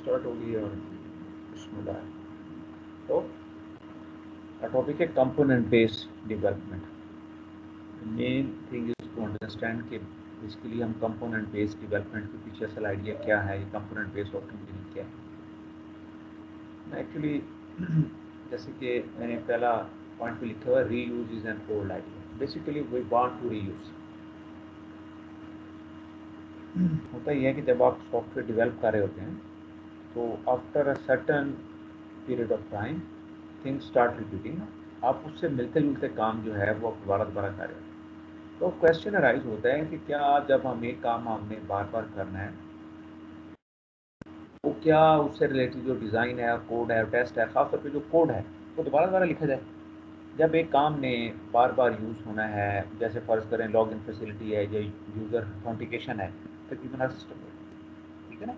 Start हो गई और बिस्मिल्लाह। तो टॉपिक है component based development. Main thing is to understand कि बेसिकली हम कंपोनेंट बेस्ड डेवलपमेंट के पीछे असल आइडिया क्या है, ये कंपोनेंट बेस्ड सॉफ्टवेयर इंजीनियरिंग क्या है। एक्चुअली जैसे कि मैंने पहला पॉइंट पे लिखा हुआ, reuse is an old idea. Basically we want to reuse. होता ही है कि जब आप सॉफ्टवेयर डेवलप कर रहे होते हैं तो after a certain period of time things start repeating. आप उससे मिलते जुलते काम जो है वो दोबारा दोबारा कर रहे हैं। तो क्वेश्चन अराइज होता है कि क्या जब हम एक काम हमने बार बार करना है तो क्या उससे रिलेटेड जो डिज़ाइन है, कोड है, टेस्ट है, खासतौर पे जो कोड है वो दोबारा दोबारा लिखा जाए। जब एक काम ने बार बार यूज़ होना है, जैसे फ़र्ज़ करें लॉग इन फैसिलिटी है या यूज़र ऑथेंटिकेशन है, तकरीबन हर सिस्टम में, ठीक है ना।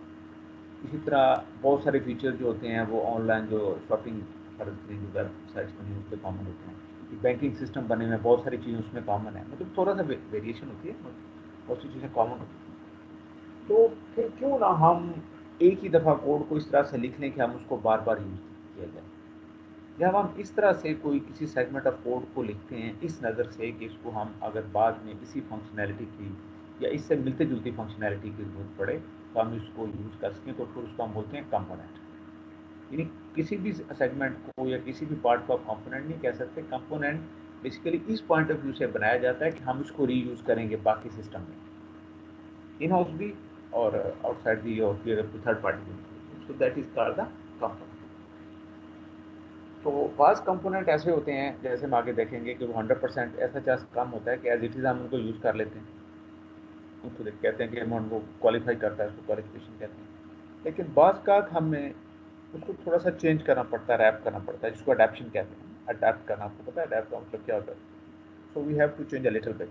इसी तरह बहुत सारे फीचर जो होते हैं वो ऑनलाइन जो शॉपिंग फर्ज करें जो वेबसाइट्स बनी उस पर कॉमन होते हैं। बैंकिंग सिस्टम बने हुए हैं, बहुत सारी चीज़ें उसमें कॉमन है, मतलब थोड़ा सा वेरिएशन होती है, बहुत सी चीज़ें कॉमन होती हैं। तो फिर क्यों ना हम एक ही दफ़ा कोड को इस तरह से लिख लें कि हम उसको बार बार यूज़ किया जाए। जब हम इस तरह से कोई किसी सेगमेंट ऑफ कोड को लिखते हैं इस नज़र से कि इसको हम अगर बाद में इसी फंक्शनैलिटी की या इससे मिलती जुलती फंक्शनैलिटी की ज़रूरत पड़े तो हम इसको यूज़ कर सकें, तो फिर उसको हम बोलते हैं कंपोनेंट। यानी किसी भी सेगमेंट को या किसी भी पार्ट को आप कंपोनेंट नहीं कह सकते। कंपोनेंट बेसिकली इस पॉइंट ऑफ व्यू से बनाया जाता है कि हम इसको रीयूज़ करेंगे बाकी सिस्टम में, इन हाउस भी और आउटसाइड भी, और फिर थर्ड पार्टी भी। So that is called the component. तो बाज़ कंपोनेंट ऐसे होते हैं, जैसे हम आगे देखेंगे कि वो 100% ऐसा काम होता है कि एज इट इज़ हम उनको यूज़ कर लेते हैं, उनको कहते हैं कि हम उनको क्वालिफाई करता है, उसको क्वालिफिकेशन कहते हैं। लेकिन बाज़ का हमें उसको थोड़ा सा चेंज करना पड़ता है, रैप करना पड़ता है, जिसको अडेप्शन कहते हैं। अडेप्ट करना, आपको पता है अडेप्ट का मतलब क्या होता है। So we have to change a little bit,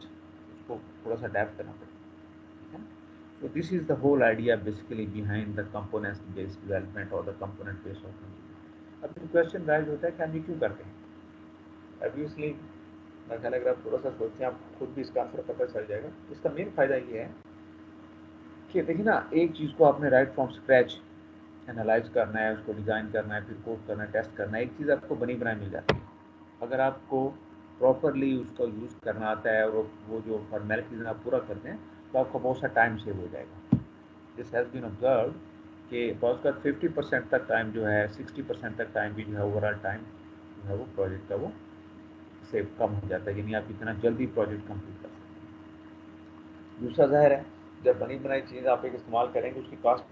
उसको थोड़ा सा अडेप्ट करना पड़ता है। So this is the whole idea basically behind the components based development or the component based software engineering। अब क्वेश्चन राइज होता है कि हम ये क्यों करते हैं। ऑब्वियसली मैं ख्याल अगर आप थोड़ा सा सोचें आप खुद भी इसका आंसर पता चल जाएगा। इसका मेन फ़ायदा ये है कि देखिए ना, एक चीज़ को आपने राइट फ्रॉम स्क्रैच एनालाइज करना है, उसको डिज़ाइन करना है, फिर कोड करना है, टेस्ट करना है, एक चीज़ आपको बनी बनाई मिल जाती है। अगर आपको प्रॉपरली उसका यूज़ करना आता है और वो जो फॉर्मेलिटीज़ आप पूरा करते हैं तो आपका बहुत सा टाइम सेव हो जाएगा। दिस हैज़ बीन ऑब्जर्व कि बहुत का 50% तक टाइम जो है, 60% तक टाइम भी जो है, ओवरऑल टाइम जो है वो प्रोजेक्ट का वो से कम हो जाता है, यानी आप इतना जल्दी प्रोजेक्ट कंप्लीट कर सकते हैं। दूसरा ज़ाहिर है जब बनी बनाई चीज़ आप एक इस्तेमाल करेंगे उसकी कॉस्ट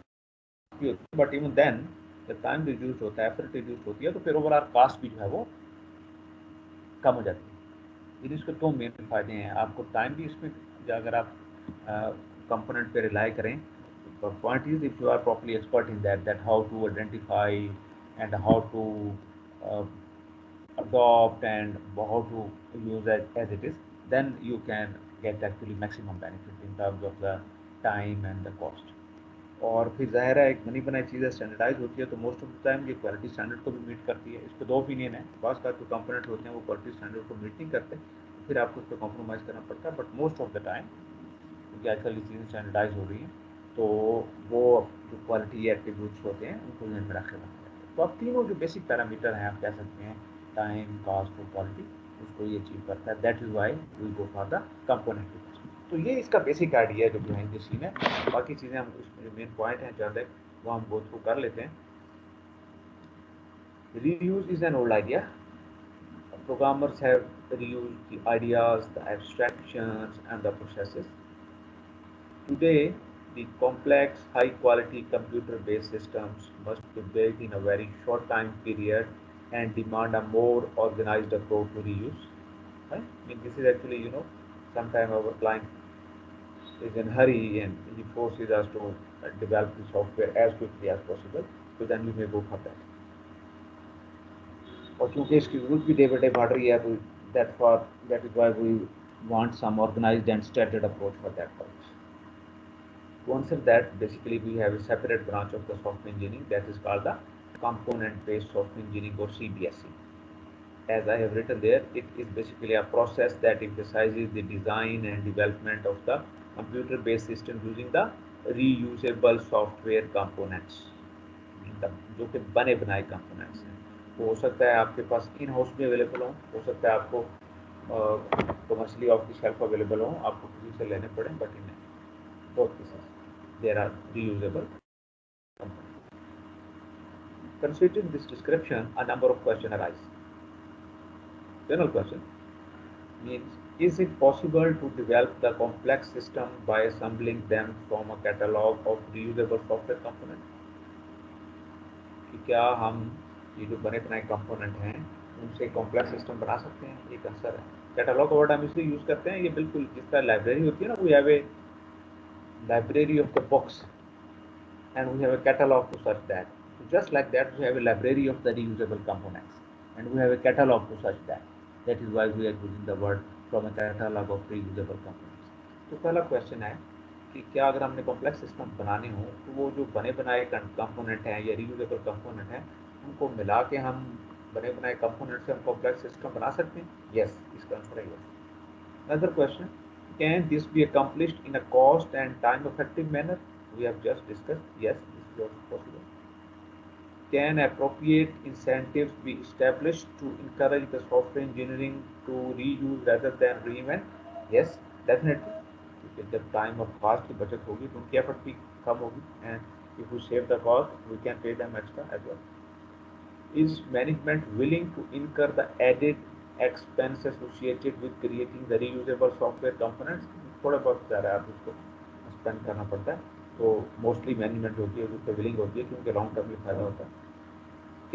भी होती है, बट इवन देन जब टाइम रिड्यूस होता है, एफर्ट रिड्यूस होती है, तो फिर ओवरऑल कॉस्ट भी जो है वो कम हो जाती है। यानी इसके दो मेन फ़ायदे हैं। आपको टाइम भी इसमें, अगर आप कंपोनेंट पे रिलाई करें, the point is if you are properly expert in that how to identify and how to uh, adopt and how to use as it is, then you can get actually maximum benefit in terms of the time and the cost। और फिर ज़ाहिर है एक बनी बनाई चीज़ें standardise होती है तो मोस्ट ऑफ द टाइम ये क्वालिटी स्टैंडर्ड को भी मीट करती है। इस पर दो ओपिनियन है। बाज़ का जो कंपोनेंट होते हैं वो क्वालिटी स्टैंडर्ड को मीट नहीं करते, तो फिर आपको उस पर कॉम्प्रोमाइज़ करना पड़ता है। But most of the time क्योंकि आजकल ये चीज़ें स्टैंडर्डाइज हो रही हैं तो वो जो क्वालिटी एट्रीब्यूट्स होते हैं उनको ध्यान में रखे रखते हैं। तो अब तीनों जो बेसिक पैरामीटर हैं आप कह सकते हैं, टाइम, कॉस्ट और क्वालिटी, उसको ये अचीव करता है। That is why we go for the component. तो ये इसका बेसिक आइडिया है जो बिहाइंड द सीन है। बाकी चीज़ें हम इसमें जो मेन पॉइंट हैं जहाँ तक वो हम गो थ्रू कर लेते हैं। Reuse is an old idea. Programmers have reused the ideas, the abstractions, and the processes. Today, the complex, high-quality computer-based systems must be built in a very short time period and demand a more organized approach to reuse. Right? I mean, this is actually, sometimes our client is in a hurry and he forces us to develop the software as quickly as possible. So then we may go for that. और क्योंकि इसकी ज़रूरत भी day by day बढ़ रही है तो that is why we want some organized and standard approach for that purpose. To answer that, basically we have a separate branch of the software engineering that is called the component-based software engineering or CBSE. As I have written there, it is basically a process that emphasizes the design and development of the computer-based system using the reusable software components. जो कि बने बनाए components हैं। वो हो सकता है आपके पास इन हाउस भी अवेलेबल हो सकता है आपको commercially of the shelf available हो, आपको किसी से लेने पड़े, but in both cases there are reusable components. Considering this description, a number of questions arise. General question means, is it possible to develop the complex system by assembling them from a catalog of reusable software components? कि क्या हम ये जो बने बनाए component हैं उनसे complex system बना सकते हैं? एक आंसर है। कैटलॉग वर्ड हम इसलिए यूज़ करते हैं, ये बिल्कुल जिस तरह लाइब्रेरी होती है ना, we have a library of the books and we have a catalog to search that. So just like that, we have a library of the reusable components and we have a catalog to search that. That is why we are using the word from a catalog of reusable components. तो पहला question है कि क्या अगर हमने complex system बनाने हो तो वो जो बने बनाए कंपोनेंट हैं या रियूजेबल कंपोनेंट हैं उनको मिला के हम बने बनाए कंपोनेंट से हम कॉम्प्लेक्स सिस्टम बना सकते हैं? यस, इसका आंसर है yes. Another question, can this be accomplished in a cost and time effective manner? We have just discussed, yes, this is also possible. Can appropriate incentives be established to encourage the software engineering to reuse rather than reinvent? Yes, definitely. क्योंकि जब time और cost की बचत होगी तो उनकी effort भी कम होगी, and if we save the cost we can pay them extra as well. Is management willing to incur the added expense associated with creating the reusable software components? थोड़ा बहुत ज़्यादा आप उसको स्पेंड करना पड़ता है, तो मोस्टली मैनेजमेंट होती है उस पर विलिंग होती है क्योंकि लॉन्ग टर्म में फायदा होता है।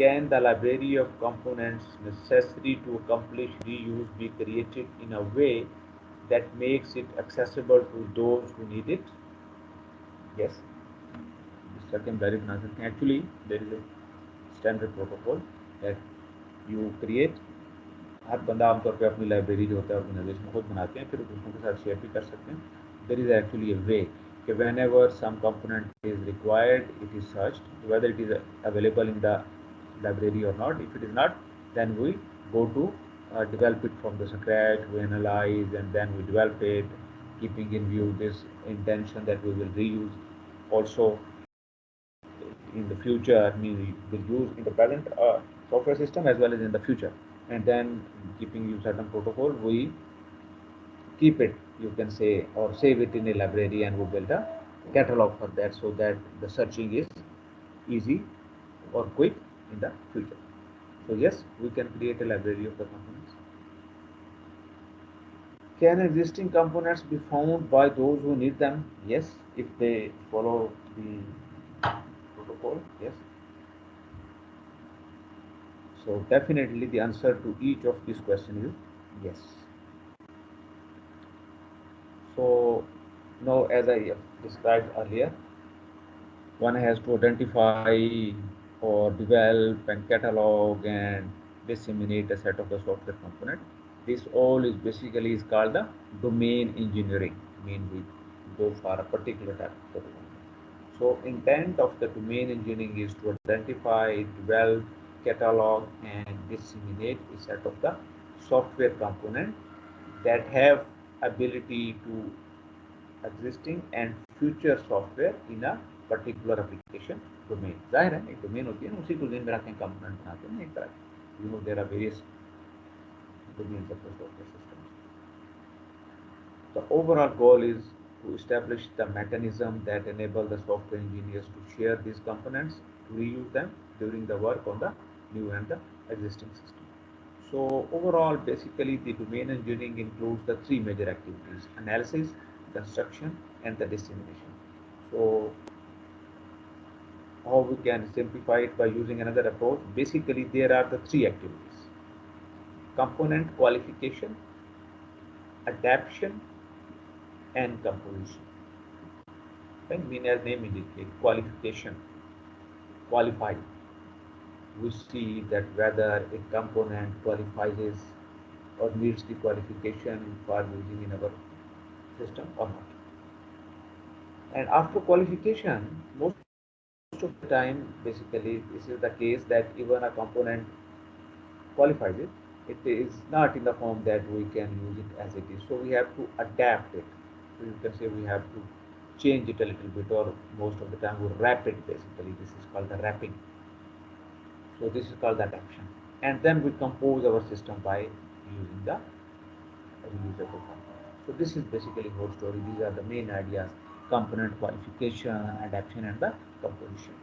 Can the library of components necessary to accomplish reuse be created in a way that makes it accessible to those who need it? Yes, इसका हम डायरेक्ट बना सकते हैं। Actually there is a standard protocol that you create। हर बंदा आमतौर पे अपनी लाइब्रेरी जो होता है ऑर्गेनाइजेशन खुद बनाते हैं, फिर दूसरों के साथ शेयर भी कर सकते हैं। There is actually a way कि whenever some component is required it is searched whether it is available in the library or not. If it is not, then we go to develop it from the scratch, we analyze and then we develop it, keeping in view this intention that we will reuse also in the future. I mean, we will use in the present software system as well as in the future, and then keeping you certain protocol, we keep it, you can say, or save it in a library, and we build a catalog for that so that the searching is easy or quick in the future. So yes, we can create a library of the components. Can existing components be found by those who need them? Yes, if they follow the protocol, yes. So definitely the answer to each of these questions is yes. So now, as I described earlier, one has to identify or develop and catalog and disseminate a set of the software component. This all is basically is called the domain engineering. I mean, we go for a particular type of domain. So intent of the domain engineering is to identify, develop, catalog and disseminate a set of the software component that have ability to existing and future software in a particular application domain. जाहिर है एक domain होती है ना, उसी domain में रखते हैं component बनाते हैं एक तरह। There are various domains of the software systems. The overall goal is to establish the mechanism that enable the software engineers to share these components, to reuse them during the work on the new and the existing system. So overall, basically the domain engineering includes the three major activities: analysis, construction and the dissemination. So how we can simplify it by using another approach? Basically there are the three activities: component qualification, adaptation and composition. I mean, as name indicates, qualification, qualify. We see that whether a component qualifies or meets the qualification for using in our system or not. And after qualification, most of the time, basically, this is the case that even a component qualifies it, it is not in the form that we can use it as it is. So we have to adapt it. So you can say we have to change it a little bit, or most of the time we wrap it basically. This is called the wrapping. So this is called adaptation. And then we compose our system by using the reusable component. So this is basically whole story. These are the main ideas: component qualification, adaptation, and the composition.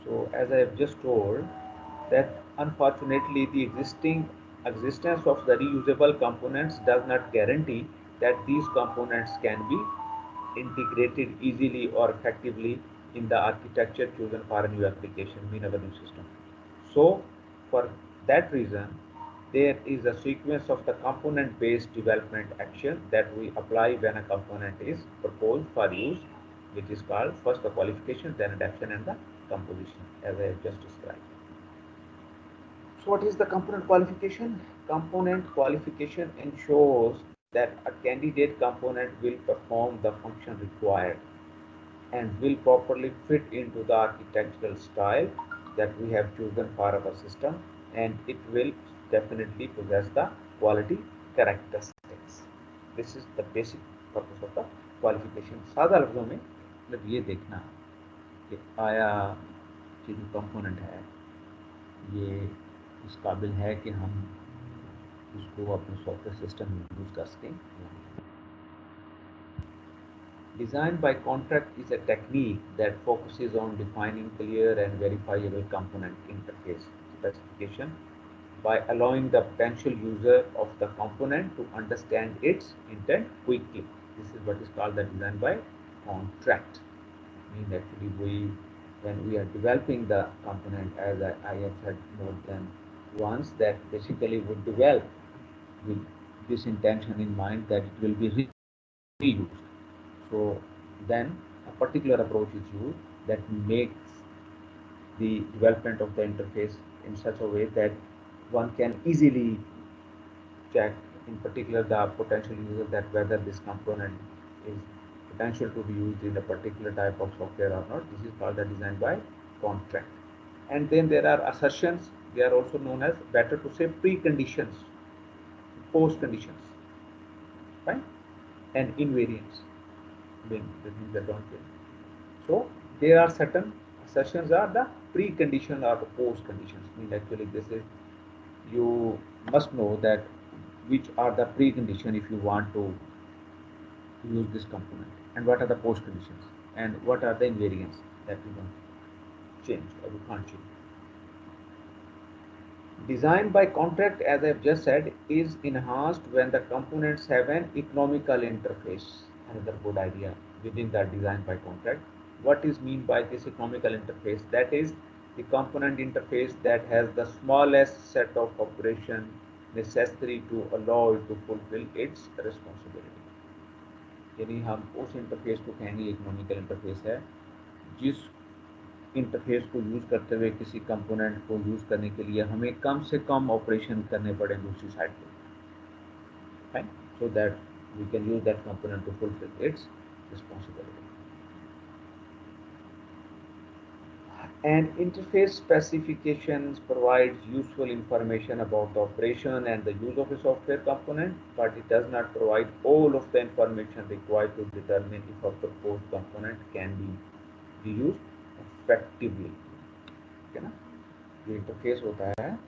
So as I have just told, that unfortunately the existence of the reusable components does not guarantee that these components can be integrated easily or effectively in the architecture chosen for a new application in our new system. So for that reason, there is a sequence of the component based development action that we apply when a component is proposed for use, which is called first the qualification, then adaptation, and the composition, as I have just described. So what is the component qualification? Component qualification ensures that a candidate component will perform the function required and will properly fit into the architectural style that we have chosen for our system, and it will definitely possess the quality characteristics. This is the basic purpose of the qualification. सादा लफ्ज़ों में मतलब ये देखना कि आया कि जो कंपोनेंट है ये इस काबिल है कि हम इसको अपने सॉफ्टवेयर सिस्टम में यूज़ कर सकें. Design by contract is a technique that focuses on defining clear and verifiable component interface specification by allowing the potential user of the component to understand its intent quickly. This is what is called the design by contract. Mean actually when we are developing the component, as I have said more than once, that basically we develop with this intention in mind that it will be reused. So then a particular approach is used that makes the development of the interface in such a way that one can easily check, in particular the potential user, that whether this component is potential to be used in a particular type of software or not. This is called the design by contract. And then there are assertions. They are also known as, better to say, preconditions, post conditions, right? And invariants. That means that don't change. So there are certain assertions are the precondition or the post conditions. I mean actually this is, you must know that which are the precondition if you want to use this component, and what are the post conditions, and what are the invariants that we don't change or we can't change. Design by contract, as I have just said, is enhanced when the components have an economical interface. Another good idea within the design by contract. What is mean by this economical interface? That is the component interface that has the smallest set of operation necessary to allow it to fulfill its responsibility. यानी हम उस interface को कहेंगे economical interface है जिस interface को use करते हुए किसी कंपोनेंट को यूज़ करने के लिए हमें कम से कम ऑपरेशन करने पड़े दूसरी साइड पे, right, so that we can use that component to fulfil its responsibility. And interface specifications provides useful information about the operation and the use of a software component, but it does not provide all of the information required to determine if a proposed component can be used effectively. Okay, ना? जो interface होता है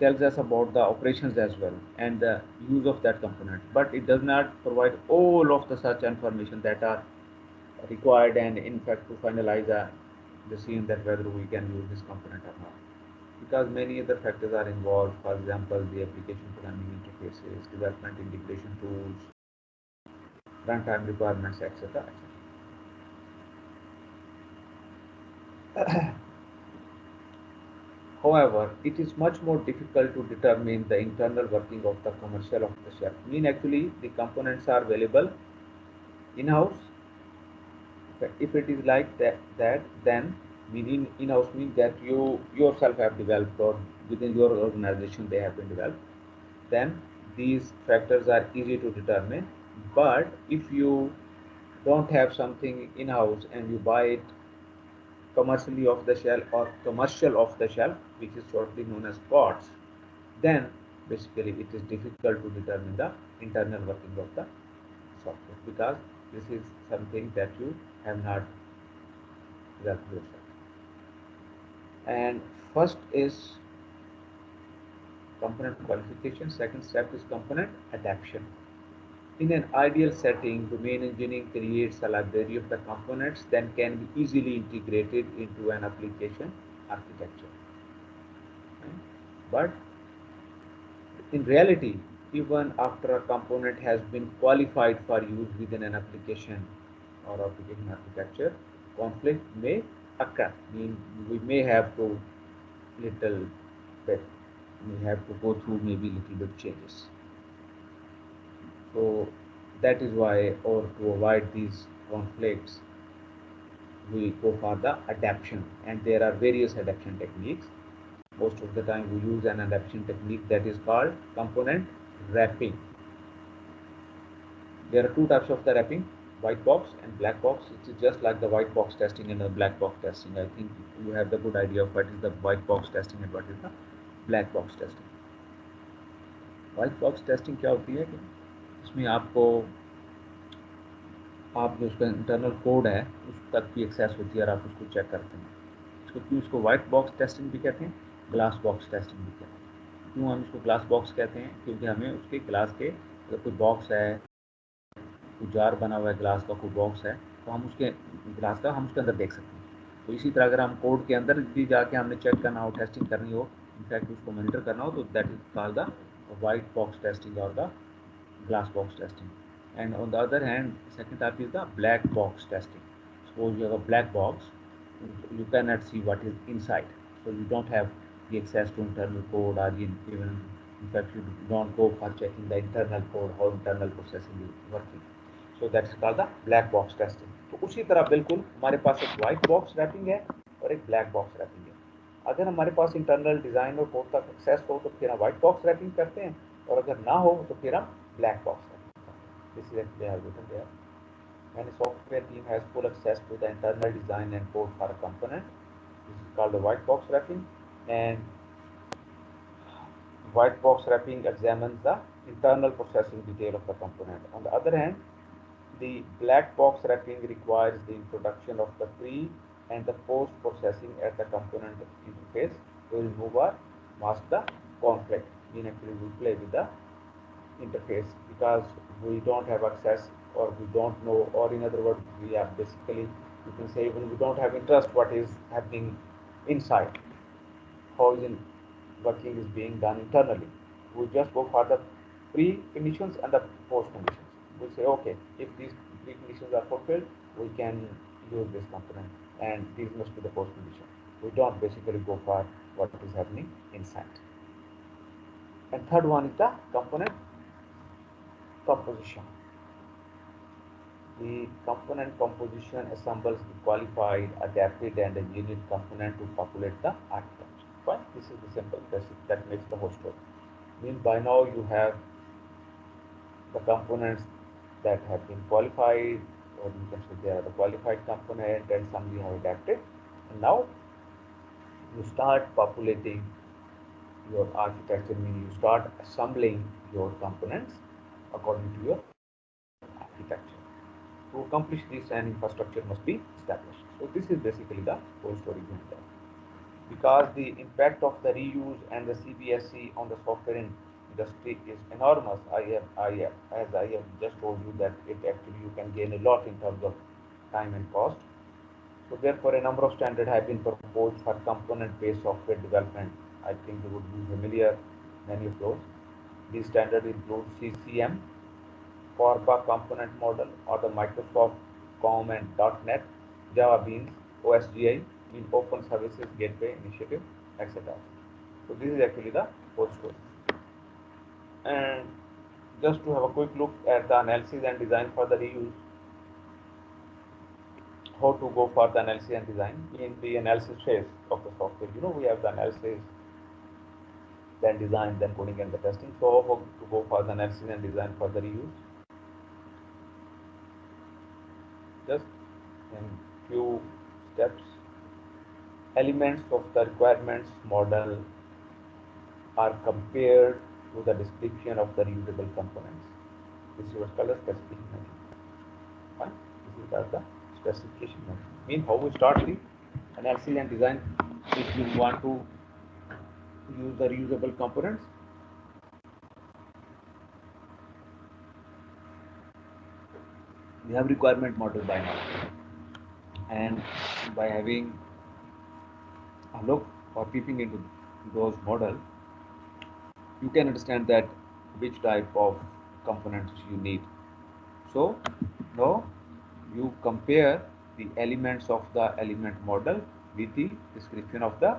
tells us about the operations as well and the use of that component, but it does not provide all of the such information that are required and in fact to finalize a decision that whether we can use this component or not, because many other factors are involved. For example, the application programming interfaces, development integration tools, runtime requirements, etc. However, it is much more difficult to determine the internal working of the commercial of the shelf. I mean actually the components are available in-house. If it is like that then meaning in-house means that you yourself have developed or within your organization they have been developed, then these factors are easy to determine. But if you don't have something in-house and you buy it commercially off the shelf or commercial off the shelf, which is shortly known as COTS, then basically it is difficult to determine the internal working of the software, because This is something that you have not developed yourself. And first is component qualification. Second step is component adaptation. In an ideal setting, domain engineering creates a library of the components that can be easily integrated into an application architecture. Right? But in reality, even after a component has been qualified for use within an application or application architecture, conflict may occur. I mean, we may have to little bit, we have to go through maybe little bit changes. So that is why, or to avoid these conflicts, we go for the adaptation, and there are various adaptation techniques. Most of the time we use an adaptation technique that is called component wrapping. There are two types of the wrapping, white box and black box. It is just like the white box testing and the black box testing. I think you have the good idea of what is the white box testing and what is the black box testing. White box testing क्या होती है कि इसमें आपको आप जो उसका internal code है उस तक की एक्सेस होती है और आप उसको चेक करते हैं। इसको व्हाइट बॉक्स टेस्टिंग भी कहते हैं, ग्लास बॉक्स टेस्टिंग भी कहते हैं। क्यों हम इसको ग्लास बॉक्स कहते हैं? क्योंकि हमें उसके ग्लास के अगर कोई बॉक्स है, कोई जार बना हुआ है ग्लास का, कोई बॉक्स है, तो हम उसके ग्लास का हम उसके अंदर देख सकते हैं। तो इसी तरह अगर हम कोड के अंदर भी जाके हमने चेक करना हो, टेस्टिंग करनी हो, इनफैक्ट उसको मॉनिटर करना हो, तो that is called the white box testing और the glass box testing. And on the other hand, second type is the black box testing. Suppose you have a black box, you cannot see what is inside, so you don't have the access to internal code, or even in fact you don't go for checking the internal code, how internal processing is working. So that's called the black box testing. तो उसी तरह बिल्कुल हमारे पास एक white box wrapping है और एक black box wrapping है। अगर हमारे पास इंटरनल डिज़ाइन और कोड तक एक्सेस हो तो फिर हम व्हाइट बॉक्स रैपिंग करते हैं, और अगर ना हो तो फिर हम ब्लैक बॉक्स रैपिंग करते हैं। This is actually how written there. When a software team has full access to the internal design and code for a component, this is called the white box wrapping. And white box wrapping examines the internal processing detail of the component. On the other hand, the black box wrapping requires the introduction of the pre and the post processing at the component interface to remove or mask the conflict. In actually we play with the interface because we don't have access, or we don't know, or in other words we are basically, you can say, even we don't have interest what is happening inside, how is in working is being done internally. We just go for the pre-conditions and the post-conditions. We say, okay, if these pre-conditions are fulfilled, we can use this component, and these must be the post-condition. We don't basically go for what is happening inside. And third one is the component composition. The component composition assembles the qualified, adapted, and engineered component to populate the architecture. Fine, this is the simple basic that makes the whole story. Mean by now you have the components that have been qualified, or you can say they are the qualified component, and some you have adapted. And now you start populating your architecture, meaning you start assembling your components according to your architecture. To accomplish this, an infrastructure must be established. So this is basically the whole story behind that. Because the impact of the reuse and the CBSE on the software industry is enormous. As I have just told you that it actually you can gain a lot in terms of time and cost. So therefore, a number of standards have been proposed for component-based software development. I think you would be familiar many of those. These standards include CCM, Corba component model, or the Microsoft COM and .NET, Java Beans, OSGI, in Open Services Gateway Initiative, etc. So this is actually the whole story. And just to have a quick look at the analysis and design for the reuse, how to go for the analysis and design in the analysis phase of the software. We have the analysis, then design, then coding and the testing. So how to go for the analysis and design for the reuse? Just in few steps, elements of the requirements model are compared to the description of the reusable components. This is what color specification. Fine. This is the specification model. Mean how we start the analysis and design if you want to use the reusable components. We have requirement model by now, and by having a look or peeping into those models, you can understand that which type of components you need. So now you compare the elements of the element model with the description of the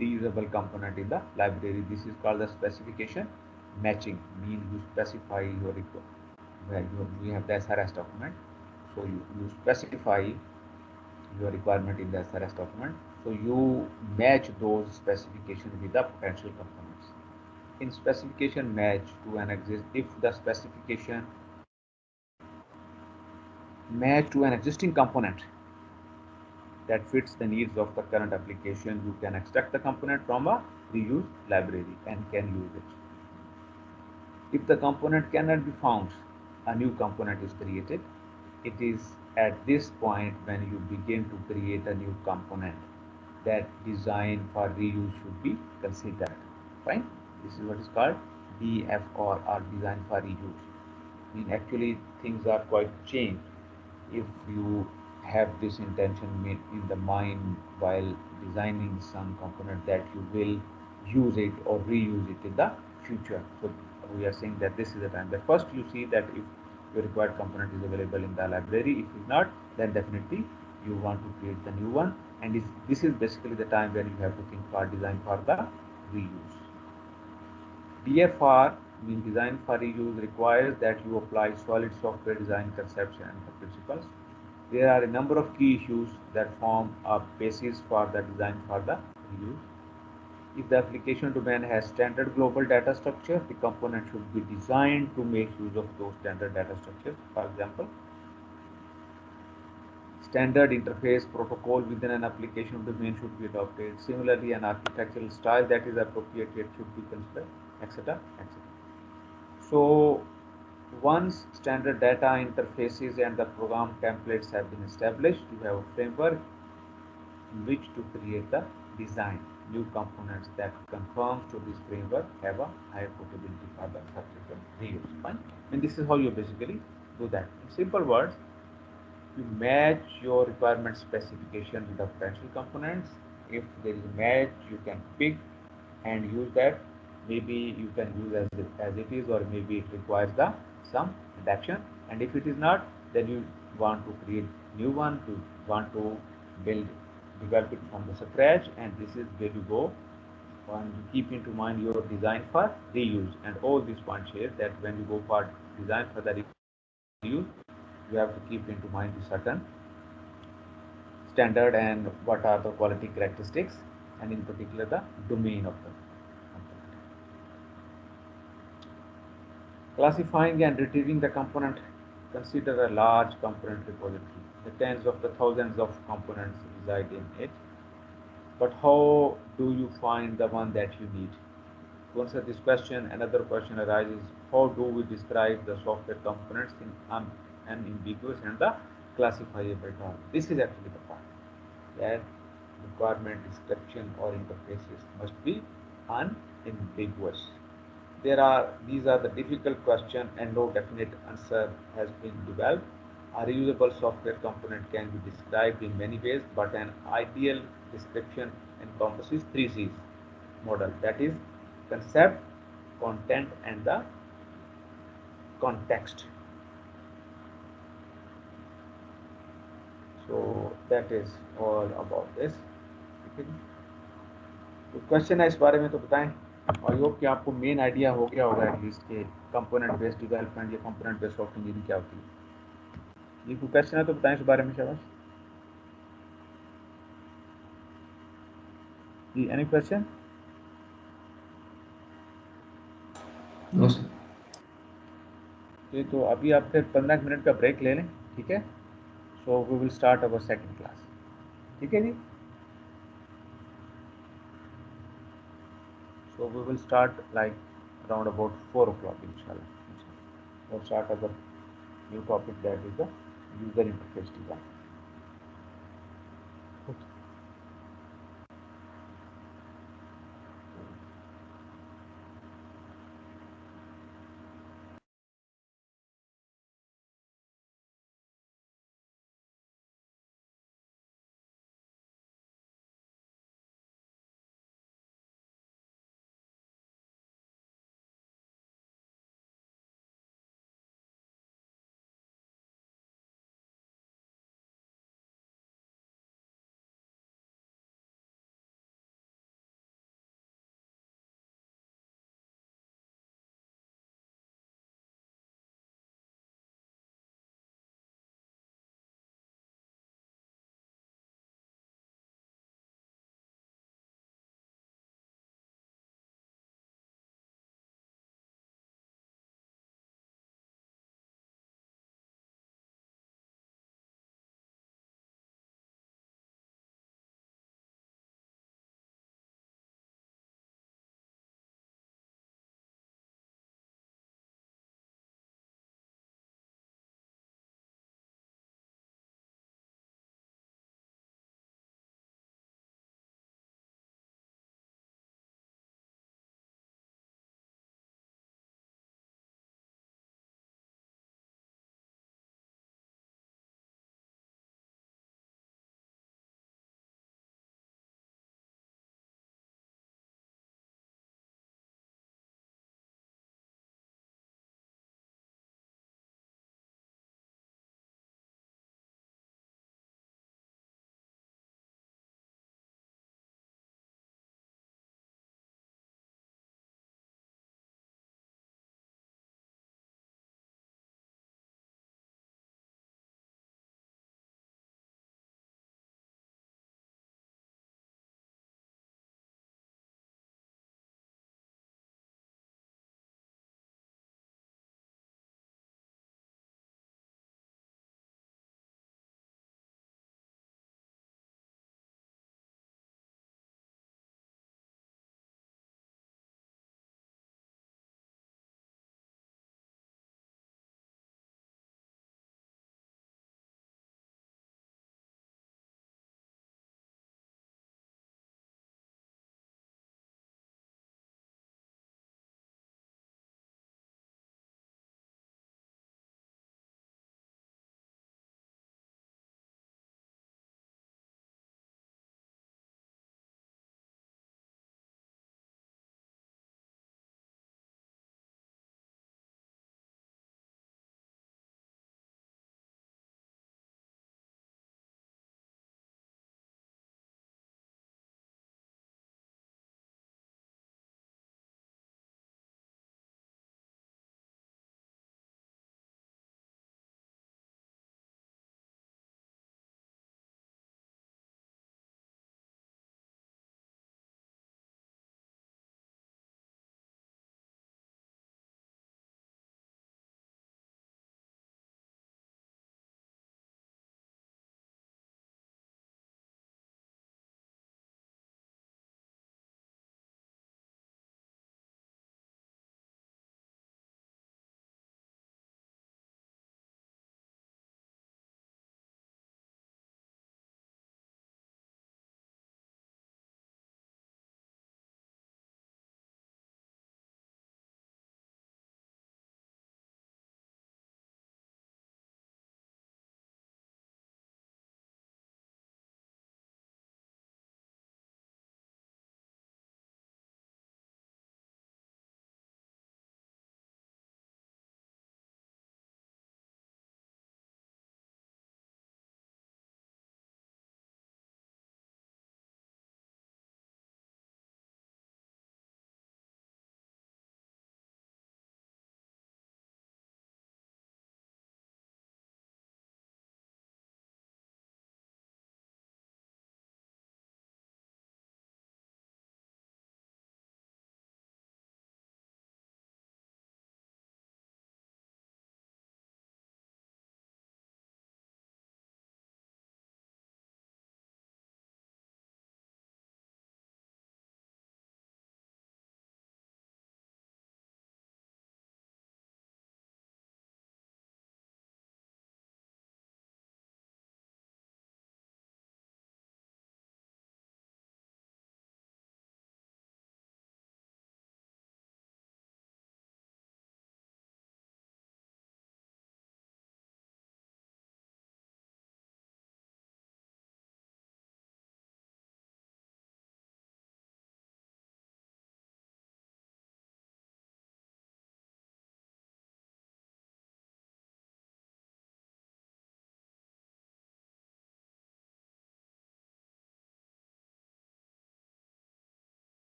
reusable component in the library. This is called the specification matching. Mean you specify your we have the SRS document. So you specify your requirement in the SRS document. So you match those specifications with the potential components. In specification match to an if the specification match to an existing component that fits the needs of the current application, you can extract the component from a reuse library and can use it. If the component cannot be found, a new component is created. It is at this point when you begin to create a new component that design for reuse should be considered. Fine. This is what is called DFR or design for reuse. I mean, actually things are quite changed if you have this intention in the mind while designing some component that you will use it or reuse it in the future. So we are saying that this is the time that first you see that if your required component is available in the library. If it's not, then definitely you want to create the new one, and this is basically the time when you have to think for design for the reuse. DFR means design for reuse requires that you apply solid software design concepts and the principles. There are a number of key issues that form a basis for the design for the reuse. If the application domain has standard global data structure, the component should be designed to make use of those standard data structures. For example, standard interface protocol within an application domain should be adopted. Similarly, an architectural style that is appropriate should be considered, etc. etc. So once standard data interfaces and the program templates have been established, you have a framework in which to create the design. New components that conform to this framework have a higher portability for the subsequent reuse. Fine. And this is how you basically do that. In simple words, you match your requirement specification with the potential components. If there is a match, you can pick and use that. Maybe you can use as it is, or maybe it requires the some adaptation. And if it is not, then you want to create new one, to want to develop it from the scratch, and this is where you go. And you keep into mind your design for reuse, and all these points here that when you go for design for the reuse, you have to keep into mind the certain standard and what are the quality characteristics, and in particular the domain of the component. Classifying and retrieving the component. Consider a large component repository. The tens of the thousands of components reside in it. But how do you find the one that you need? To answer this question, another question arises: how do we describe the software components in unambiguous and the classifiable term? This is actually the point, that requirement description or interfaces must be unambiguous. These are the difficult question and no definite answer has been developed. A reusable software component can be described in many ways, but an ideal description encompasses three C's model, that is concept, content, and the context. So that is all about this. ठीक है जी? तो question है इस बारे में तो बताएं। I hope कि आपको मेन आइडिया हो गया होगा एटलीस्ट के कंपोनेंट बेस्ड डेवलपमेंट या कंपोनेंट बेस्ड सॉफ्टवेयर इंजीनियरिंग क्या होती है। ये कोई क्वेश्चन है तो बताएं इस बारे में शाबाश जी। Any question? No sir. तो अभी आप फिर 15 मिनट का ब्रेक ले लें, ठीक है। So we will start our second class, ठीक है जी। So we will start like around about 4 o'clock inshallah. We'll start our new topic, that is the user interface design.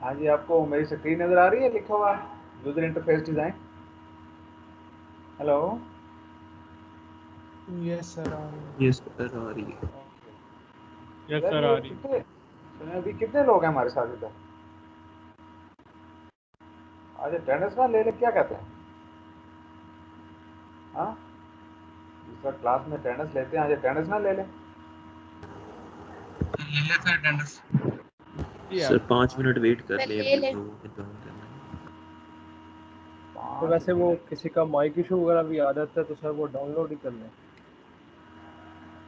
हाँ जी, आपको मेरी स्क्रीन नज़र आ रही है लिखा हुआ user interface design? Hello. Yes sir आ रही है। यस सर आ रही है। यस सर सर ये आ रही है। कितने अभी कितने लोग हैं हमारे साथ इधर? आज अटेंडेंस ना ले ले, क्या कहते हैं? हाँ सर, क्लास में अटेंडेंस लेते हैं, आज अटेंडेंस ना ले लें? ले लेते हैं अटेंडेंस। जी सर आप 5 मिनट वेट कर सर ले, ले अभी ले। लोगों को ज्वाइन करना है। तो 5 वैसे वो मिनट किसी का माइक इशू वगैरह भी आदत है तो सर वो डाउनलोड ही कर लें।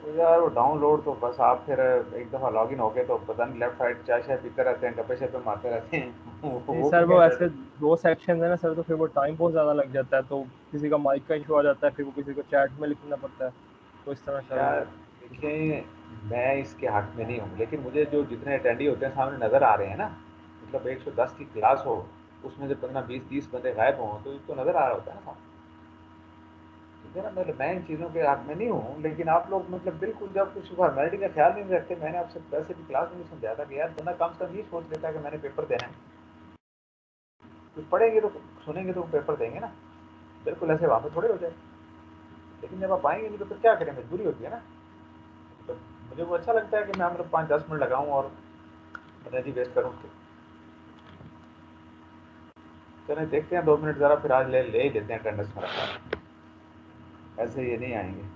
तो यार वो डाउनलोड तो बस आप फिर एक दफ़ा लॉगिन हो गए तो पता नहीं लेफ्ट राइट चाय शाय पीते रहते हैं, गप्पे शप्पे मारते रहते हैं। नहीं वो सर भी वो ऐसा ऐसे 2 सेक्शन है ना सर, तो फिर वो टाइम बहुत ज़्यादा लग जाता है, तो किसी का माइक का इशू आ जाता है, फिर वो किसी को चैट में लिखना पड़ता है, तो इस तरह सर यार वो। देखिए, मैं इसके हक में नहीं हूँ, लेकिन मुझे जो जितने अटेंडी होते हैं सामने नज़र आ रहे हैं ना, मतलब 110 की क्लास हो, उसमें से 15 20 30 बंदे गायब हों तो इनको नज़र आ रहा होता है ना सामने। ठीक है ना, मतलब मैं इन चीज़ों के हक में नहीं हूँ, लेकिन आप लोग मतलब बिल्कुल जब कुछ फॉर्मेलिटी का ख्याल नहीं रखते। मैंने आपसे वैसे भी क्लास में समझाया था कि यार बंदा कम से कम ये सोच लेता है कि मैंने पेपर देना है, कुछ पढ़ेंगे तो सुनेंगे तो पेपर देंगे ना, बिल्कुल ऐसे वहाँ पर थोड़े हो जाए। लेकिन जब आप आएंगे नहीं तो फिर क्या करें, मजबूरी होती है ना। तो मुझे वो अच्छा लगता है कि मैं मतलब 5 10 मिनट लगाऊँ और एनर्जी वेस्ट करूँ उसके। चलें देखते हैं 2 मिनट ज़रा, फिर आज ले ले ही लेते हैं अटेंडेंस मेरा, ऐसे ये नहीं आएंगे।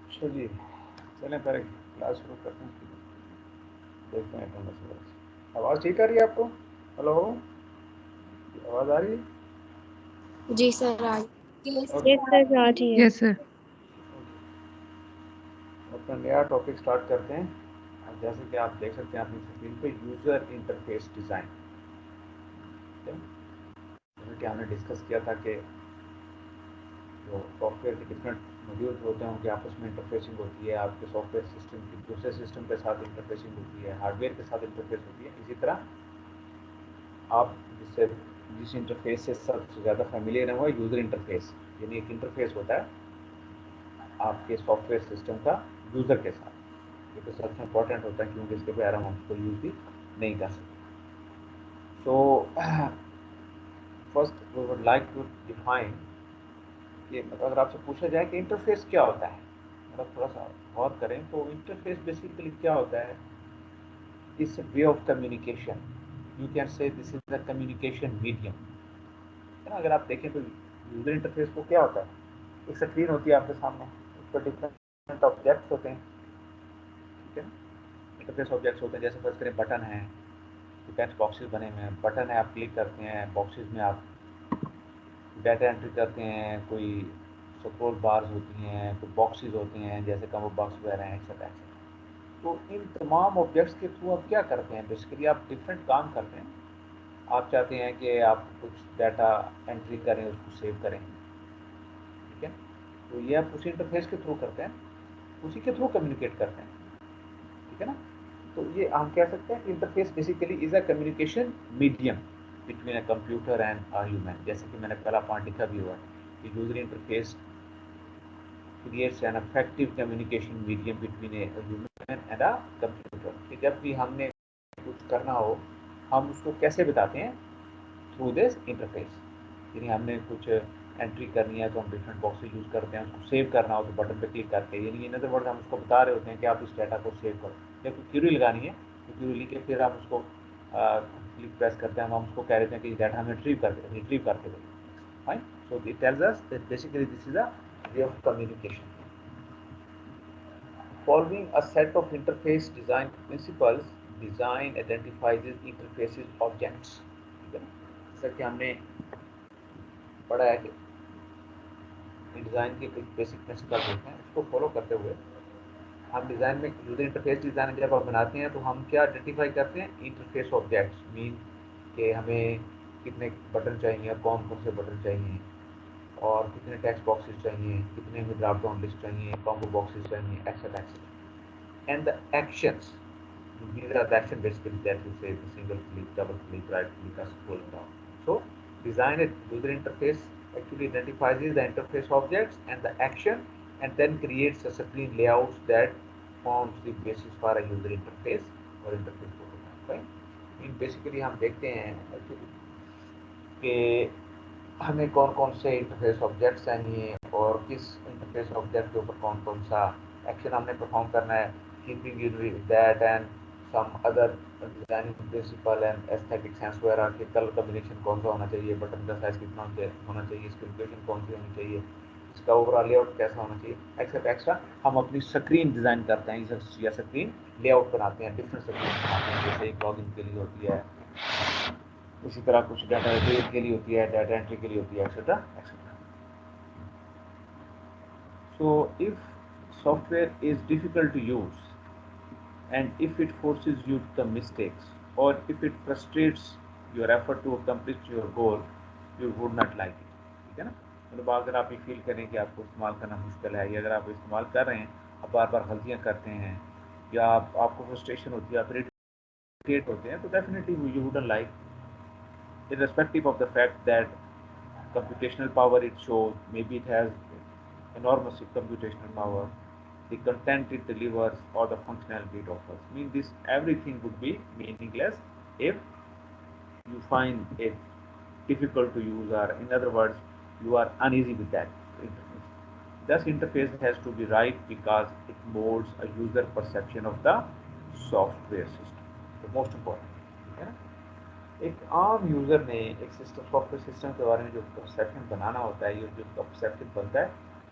अच्छा जी, चलें पहले क्लास शुरू करते हैं, देखते हैं अटेंडेंस वगैरह। आवाज़ ठीक आ रही है आपको? हेलो, आवाज़ आ रही है? जी सर आज। यस सर आ रही है। Yes sir. अपना नया टॉपिक स्टार्ट करते हैं। अब जैसे कि आप देख सकते हैं अपनी स्क्रीन पे, यूज़र इंटरफेस डिज़ाइन। ठीक है, जैसे कि हमने डिस्कस किया था कि जो सॉफ्टवेयर के डिफरेंट मॉड्यूल्स होते हैं उनके आपस में इंटरफेसिंग होती है, आपके सॉफ्टवेयर सिस्टम की दूसरे सिस्टम के साथ इंटरफेसिंग होती है, हार्डवेयर के साथ इंटरफेस होती है। इसी तरह आप जिस इंटरफेस से सबसे ज़्यादा फेमिलियर है वो यूज़र इंटरफेस, यानी एक इंटरफेस होता है आपके सॉफ्टवेयर सिस्टम का यूज़र के साथ। ये तो सबसे इम्पोर्टेंट होता है क्योंकि इसके बगैर हम उसको यूज़ भी नहीं कर सकते। So first we would like to define कि मतलब अगर आपसे पूछा जाए कि इंटरफेस क्या होता है, मतलब थोड़ा सा गौर करें तो इंटरफेस बेसिकली क्या होता है? It's a way of communication, you can say this is the communication medium. है ना, अगर आप देखें तो यूज़र इंटरफेस को क्या होता है, एक स्क्रीन होती है आपके सामने, उस पर डिफरेंट ऑब्जेक्ट्स होते हैं। ठीक है ना, इंटरफेस ऑब्जेक्ट्स होते हैं, जैसे फर्ज करें बटन है, तो टेक्स्ट बॉक्सेस बने हुए हैं, बटन है, आप क्लिक करते हैं, बॉक्सेस में आप डाटा एंट्री करते हैं, कोई स्क्रॉल बार्स होती हैं, कोई बॉक्सेस होते हैं जैसे कॉम्बो बॉक्स वगैरह हैं, एक्सेट्रा। तो इन तमाम ऑब्जेक्ट्स के थ्रू आप क्या करते हैं, बेसिकली आप डिफरेंट काम करते हैं। आप चाहते हैं कि आप कुछ डाटा एंट्री करें, उसको सेव करें, ठीक है, तो ये आप उसी इंटरफेस के थ्रू करते हैं, उसी के थ्रू कम्युनिकेट करते हैं, ठीक है ना। तो ये हम कह सकते हैं interface basically is a communication medium between a computer and a human, जैसे कि मैंने पहला पॉइंट लिखा भी हुआ है कि user interface creates an effective communication medium between a human and a computer। कि जब भी हमने कुछ करना हो हम उसको कैसे बताते हैं, थ्रू दिस इंटरफेस। यानी हमने कुछ एंट्री करनी है तो हम डिफरेंट बॉक्सेस यूज़ करते हैं, उसको सेव करना हो तो बटन पे क्लिक करके, यानी इन अदर वर्ड हम उसको बता रहे होते हैं कि आप इस डाटा को सेव करो। या कोई क्यूरी लगानी है तो क्यूरी लिख के फिर हम उसको क्लिक प्रेस करते हैं, हम उसको कह रहे हैं कि डाटा हमें रिट्रीव करके दो। Fine, so it tells us that basically this is a way of communication. Following a set of interface design principles, design identifies interfaces objects। ठीक है ना, जैसा कि हमने पढ़ा है कि डिज़ाइन के कुछ बेसिक प्रिंसिपल होते हैं, उसको फॉलो करते हुए हम डिज़ाइन में यूजर इंटरफेस डिज़ाइन जब आप बनाते हैं तो हम क्या आइडेंटिफाई करते हैं, इंटरफेस ऑब्जेक्ट्स। मीन कि हमें कितने बटन चाहिए और कौन कौन से बटन चाहिए, और कितने टेक्स्ट बॉक्सेस चाहिए, कितने में ड्रॉप डाउन लिस्ट चाहिए, कॉम्बो बॉक्सेस चाहिए, etcetera etcetera. And the actions, these are the action basically that you say, the single click, double click, right click, or scroll down. So design a user interface actually identifies the interface objects and the action, and then creates a screen layouts that forms the basis for a user interface or interface prototype, right? In basically हम देखते हैं कि हमें कौन कौन से interface objects चाहिए और किस इंटरफेस ऑब्जेक्ट के ऊपर कौन कौन सा एक्शन हमने परफॉर्म करना है, keeping in with that and some other designing principle and aesthetic sense वगैरह के कलर कॉम्बिनेशन कौन सा होना चाहिए, बटन का साइज कितना होना चाहिए, इसकी लोकेशन कौन सी होनी चाहिए, इसका ओवरऑल लेआउट कैसा होना चाहिए, एक्सेट्रा एक्स्ट्रा। हम अपनी स्क्रीन डिज़ाइन करते हैं या स्क्रीन लेआउट बनाते हैं, डिफरेंट स्क्रीन बनाते हैं, जैसे एक लॉगिन के लिए होती है, इसी तरह कुछ डाटा एंट्री के लिए होती है, डाटा एंट्री के लिए होती है, etcetera etcetera. So if software is difficult to use and if it forces you to mistakes or if it frustrates your effort to accomplish your goal, you would not like it। ठीक है ना, मतलब अगर आप ये feel करें कि आपको इस्तेमाल करना मुश्किल है, या अगर आप इस्तेमाल कर रहे हैं, आप बार बार गलतियाँ करते हैं, या आपको फ्रस्ट्रेशन होती है, आप इरिटेट होते हैं, तो definitely you wouldn't like, irrespective of the fact that computational power it shows, maybe it has enormous computational power, the content it delivers or the functionality it offers. Mean this everything would be meaningless if you find it difficult to use, or in other words, you are uneasy with that interface. Thus, interface has to be right because it molds a user perception of the software system. The most important, ठीक है ना? एक आम user ने एक system, software system के बारे में जो परसेप्शन बनाना होता है, ये जो परसेप्शन बनता है,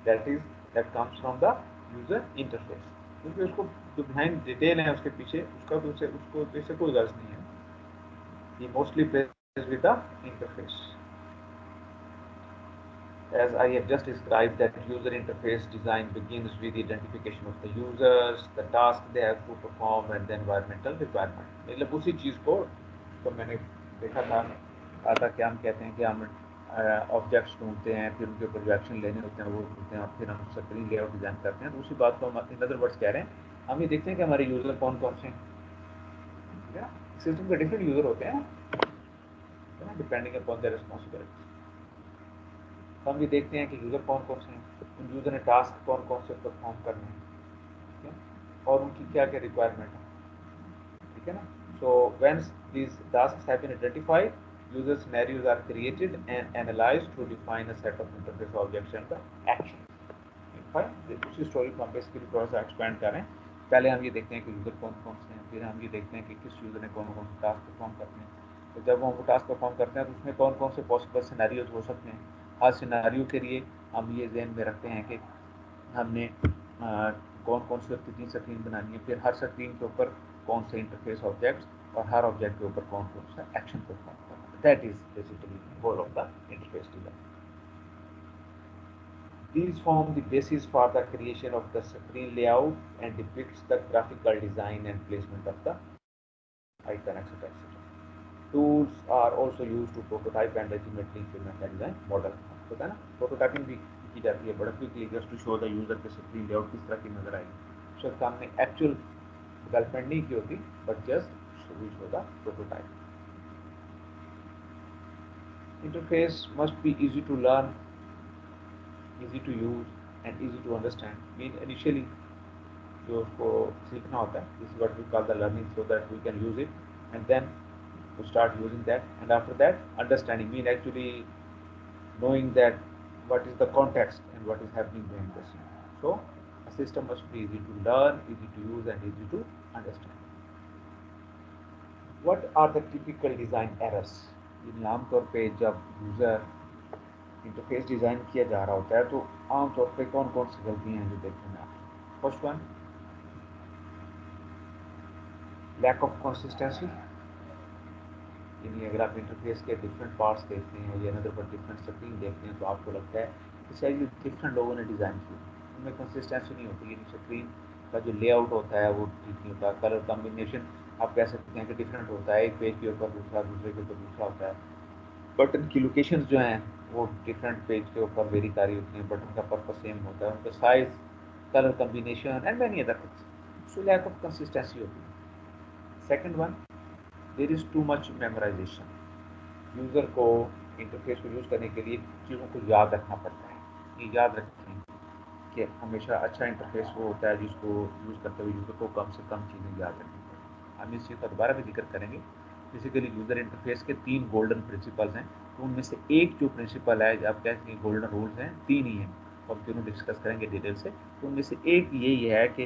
that comes from the user interface, क्योंकि उसको जो बिहाइंड डिटेल है उसके पीछे, उसका तो उसको इससे कोई गर्ज नहीं है, ये mostly place with the interface. As I have just described, that user interface design begins with the identification of the users, the task they have to perform, and the environmental requirement। मतलब उसी चीज़ को तो मैंने देखा था, आता कि हम कहते हैं कि हम ऑब्जेक्ट्स ढूंढते हैं, फिर उनके ऊपर जो एक्शन लेने होते हैं वो ढूंढते हैं, और फिर हम स्क्रीन लेआउट डिज़ाइन करते हैं। तो उसी बात को हम इन अदर वर्ड्स कह रहे हैं, हम ये देखते हैं कि हमारे यूज़र कौन कौन से हैं, ठीक है ना। सिस्टम के डिफरेंट यूज़र होते हैं, डिपेंडिंग अपॉन द रिस्पॉन्सिबिलिटी। तो हम ये देखते हैं कि यूज़र कौन कौन से हैं, उन यूज़र ने टास्क कौन कौन से परफॉर्म करने हैं, ठीक है, और उनकी क्या क्या रिक्वायरमेंट है, ठीक है ना। So when these tasks have been identified, user scenarios are created and analyzed to define a set of interface objects and the action। उसी स्टोरी को हम बेसिकली थोड़ा सा एक्सपेंड करें। पहले हम ये देखते हैं कि यूज़र कौन कौन से हैं, फिर हम ये देखते हैं कि किस यूज़र ने कौन कौन से टास्क परफॉर्म करते हैं। तो जब हम वो टास्क परफॉर्म करते हैं तो उसमें कौन कौन से पॉसिबल सिनेरियोज हो सकते हैं। हर सिनेरियो के लिए हम ये ज़हन में रखते हैं कि हमने कौन कौन सी कितनी स्क्रीन बनानी है, फिर हर स्क्रीन के ऊपर कौन से इंटरफेस ऑब्जेक्ट्स और हर ऑब्जेक्ट के ऊपर कौन कौन सा एक्शन परफॉर्म करना है। That is basically whole of the interface design. These form the basis for the creation of the screen layout and depicts the graphical design and placement of the icon, etc. Tools are also used to prototype and ultimately implement the design model. होता है ना, prototyping भी की जाती है बड़ा quickly just to show the user के screen layout किस तरह की नजर आएगी। उसके सामने एक्चुअल डेवलपमेंट नहीं की होती but just show the prototype. Interface must be easy to learn, easy to use and easy to understand. Mean initially जो उसको सीखना होता है, this is what we call the learning, so that we can use it and then we start using that, and after that understanding mean actually knowing that what is the context and what is happening behind the scene. So a system must be easy to learn, easy to use and easy to understand. What are the typical design errors? आमतौर पे जब user interface design किया जा रहा होता है तो आमतौर पे कौन कौन सी गलतियाँ हैं जो देखने में आती हैं। First one, lack of consistency, यानी अगर आप इंटरफेस के डिफरेंट पार्ट्स देखते हैं या नज़र पर डिफरेंट स्क्रीन देखते हैं तो आपको लगता है कि शायद ये डिफरेंट लोगों ने डिज़ाइन की, उनमें कंसिस्टेंसी नहीं होती, यानी स्क्रीन का जो लेआउट होता है वो ठीक नहीं होता, कलर कॉम्बिनेशन आप कह सकते हैं कि डिफरेंट होता है, एक पेज के ऊपर दूसरा, दूसरे के ऊपर दूसरा होता है, बटन की लोकेशन जो हैं वो डिफरेंट पेज के ऊपर वेरी कारी होती हैं, बटन का पर्पस सेम होता है, उनका size, colour combination and many other things. So lack of consistency होती है। Second one, there is too much memorisation, user को इंटरफेस को यूज़ करने के लिए चीज़ों को याद रखना पड़ता है। ये याद रखें कि हमेशा अच्छा इंटरफेस वो होता है जिसको यूज़ करते हुए यूज़र को कम से कम चीज़ें याद रखनी पड़ें। हम इस चीज़ का दोबारा भी जिक्र करेंगे। बेसिकली यूज़र इंटरफेस के 3 गोल्डन प्रिंसिपल्स हैं, तो उनमें से एक जो प्रिंसिपल है, आप कहते हैं गोल्डन रूल्स हैं, 3 ही हैं, तो हम तीनों डिस्कस करेंगे डिटेल से। तो उनमें से एक यही है कि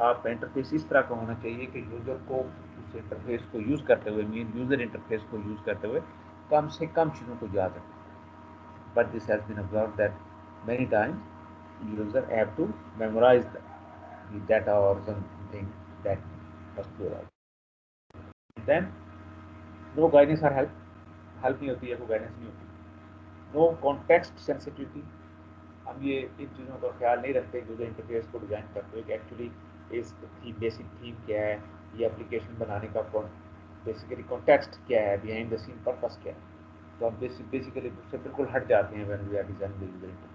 आप इंटरफेस इस तरह का होना चाहिए कि यूज़र को उस इंटरफेस को यूज़ करते हुए, मीन यूज़र इंटरफेस को यूज़ करते हुए कम से कम चीज़ों को याद रखें। But this has been observed that many times user have to memorize the data or something that must be right. Then no guidance or help नहीं होती है, कोई guidance नहीं होती। No context sensitivity, हम ये इन चीज़ों का ख्याल नहीं रखते यूजर इंटरफेस को डिज़ाइन करते हुए कि एक्चुअली इस बेसिक थीम क्या है, ये एप्लीकेशन बनाने का बेसिकली कॉन्टेक्स्ट क्या है, बिहाइंड द सीन पर्पस क्या है, तो हम बेसिकली उससे बिल्कुल हट जाते हैं when we are designing the user interface.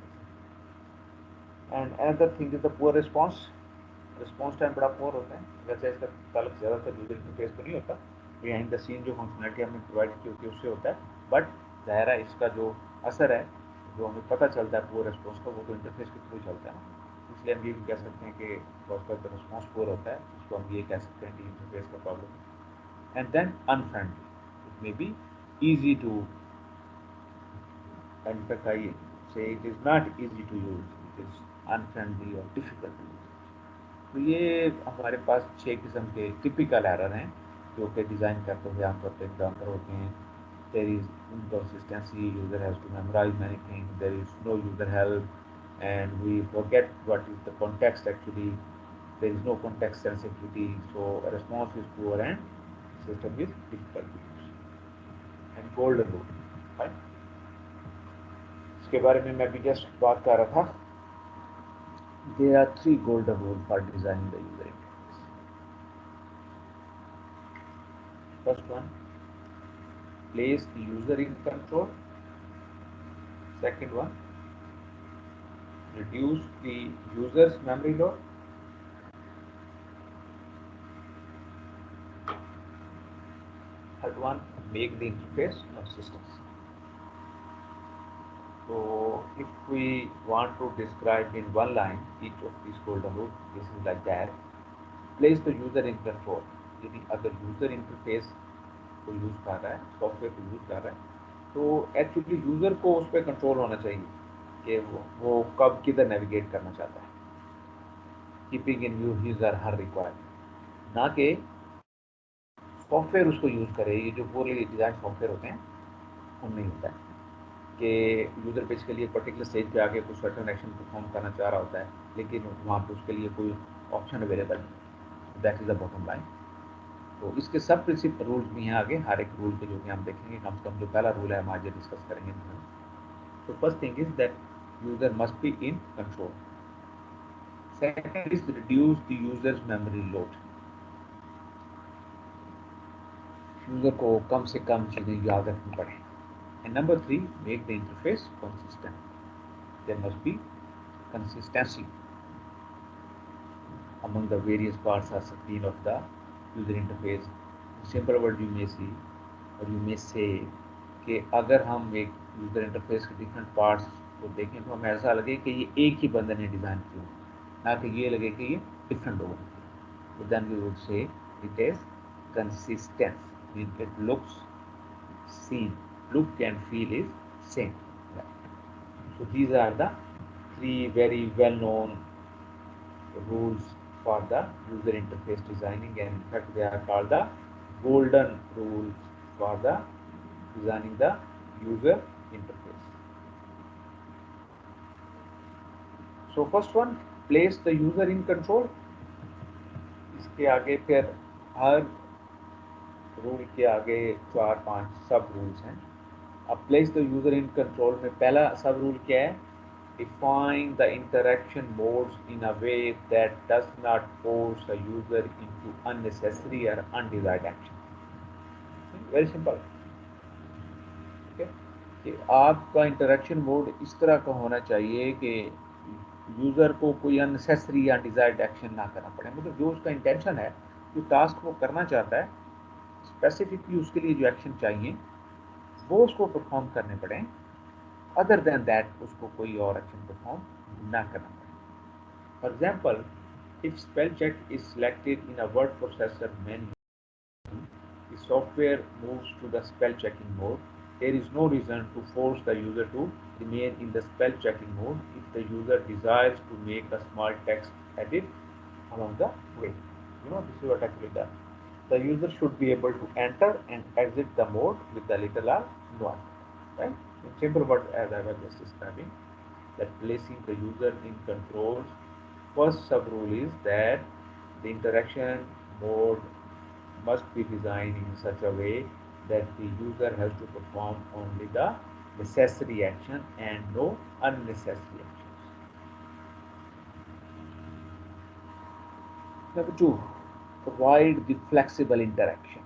And another thing is the poor response time बड़ा पुअर होता है। वैसे इसका ताल्लुक ज़्यादातर यूजर इंटरफेस पर नहीं होता, बिहाइंड द सीन जो फंक्शनलिटी हमने प्रोवाइड की होती है उससे होता है, बट ज़ाहिर है इसका जो असर है, जो हमें पता चलता है पुअर रिस्पॉन्स का, वो तो इंटरफेस के थ्रू चलता है ना। इसलिए हम ये भी कह सकते हैं कि उसका जो रिस्पॉन्स पुअर होता है उसको हम ये कह सकते हैं कि इंटरफेस का प्रॉब्लम है। And then unfriendly, it may be easy to, in fact I say it is not easy to use, it is unfriendly or difficult to use। तो ये हमारे पास 6 किस्म के टिपिकल एरर हैं जो कि डिज़ाइन करते हुए आमतौर पर एनकाउंटर होते हैं। There is inconsistency, user has to memorise many things, there is no user help and we forget what is the context actually, there is no context sensitivity, so response is poor and system is difficult to use. And golden rule, right, इसके बारे में मैं भी just बात कर रहा था। There are 3 golden rules for designing the user interface. First one, place the user in control. Second one, reduce the user's memory load. Third one, make the interface consistent. So if we want to describe in one line each of these golden rules, this is like that. Place the user in control, यदि अगर user interface को use कर रहा है, software को use कर रहा है, तो एक्चुअली यूज़र को उस पर कंट्रोल होना चाहिए कि वो कब किधर नेविगेट करना चाहता है, कीपिंग इन व्यू हिज और हर रिक्वायरमेंट, ना कि सॉफ्टवेयर उसको यूज़ करे। ये जो पूरे डिज़ाइन सॉफ्टवेयर होते हैं उनमें होता है कि यूज़र बेसिकली एक पर्टिकुलर स्टेज पे आके कुछ सर्टेन एक्शन परफॉर्म करना चाह रहा होता है, लेकिन वहाँ पे उसके लिए कोई ऑप्शन अवेलेबल नहीं। That is the bottom line. तो इसके सब प्रिंसिपल रूल्स भी हैं आगे, हर एक रूल के जो कि हम देखेंगे। कम से कम जो पहला रूल है हम आज डिस्कस करेंगे। तो first thing is that user must be in control. Second is reduce the users memory load. User को कम से कम चीज़ें याद रखनी पड़े। And number 3, make the interface consistent. There must be consistency among the various parts or screen of the user interface. In simple word you may see or you may say कि अगर हम एक यूज़र इंटरफेस के different parts को देखें तो हमें ऐसा लगे कि ये एक ही बंदे ने डिज़ाइन किया, ना कि ये लगे कि ये डिफरेंट लोगों ने किया। तो then we would say it is consistent, means it looks seen, look and feel is same. So these are the three very well known rules for the user interface designing, and in fact they are called the golden rules for the designing the user interface. So first one, place the user in control. इसके आगे फिर हर rule के आगे 4-5 सब rules हैं। अब place the user in control में पहला सब रूल क्या है? Define the interaction modes in a way that does not force a user into unnecessary or undesired action. Very simple. Okay? कि आपका इंटरेक्शन मोड इस तरह का होना चाहिए कि यूज़र को कोई अननेसेसरी या डिजायर्ड एक्शन ना करना पड़े। मतलब जो उसका इंटेंशन है, जो टास्क वो करना चाहता है, स्पेसिफिकली उसके लिए जो एक्शन चाहिए वो उसको परफॉर्म करने पड़े। अदर देन दैट उसको कोई और एक्शन परफॉर्म ना करना पड़े। For example, if spell check is selected in a word processor menu, the software moves to the spell checking mode. There is no reason to force the user to remain in the spell checking mode if the user desires to make a small text edit along the way. You know, this is what actually done. The user should be able to enter and exit the mode with a little or no effort. Right? In simple words, as I was just describing, that placing the user in control. First sub rule is that the interaction mode must be designed in such a way that the user has to perform only the necessary action and no unnecessary actions. Number 2, provide the flexible interaction.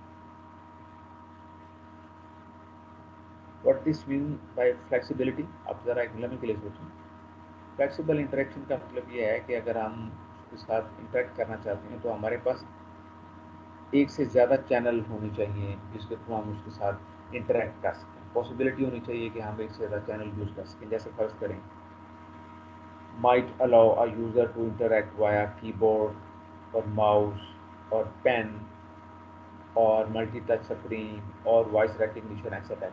What this means by flexibility? आप जरा एक लम्हे के लिए सोचें। Flexible interaction का मतलब ये है कि अगर हम उसके साथ इंटरेक्ट करना चाहते हैं तो हमारे पास एक से ज़्यादा चैनल होने चाहिए जिसके थ्रू हम उसके साथ इंटरेक्ट कर सकें। पॉसिबिलिटी होनी चाहिए कि हम एक से ज़्यादा चैनल यूज़ कर सकें। जैसे फर्ज करें, might allow a user to interact via keyboard और माउस और पेन और मल्टी टच स्क्रीन और voice recognition etcetera.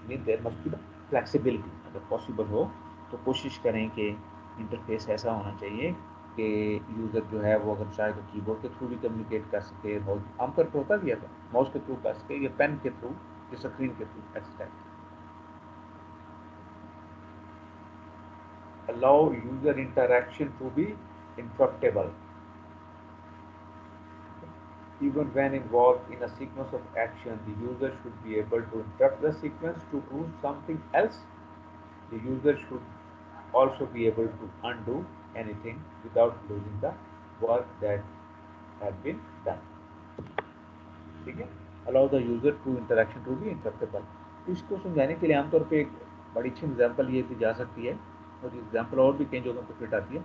Mean there must be the flexibility. अगर पॉसिबल हो तो कोशिश करें कि इंटरफेस ऐसा होना चाहिए कि यूज़र जो है वो अगर चाहे तो कीबोर्ड के थ्रू भी कम्युनिकेट कर सके, आमतौर पर होता भी है, तो माउस के थ्रू कर सके, या पेन के थ्रू, या स्क्रीन के through, etcetera. Allow user interaction to be interruptible even when involved in a sequence of action. The user should be able to interrupt the sequence to do something else. The user should also be able to undo anything without losing the work that has been done. ठीक है? Allow the user to interaction to be interruptible. इसको समझाने के लिए आमतौर पे एक बड़ी अच्छी एग्जाम्पल ये दी जा सकती है, और एग्जाम्पल और भी कई जगहों पर फिट आती है।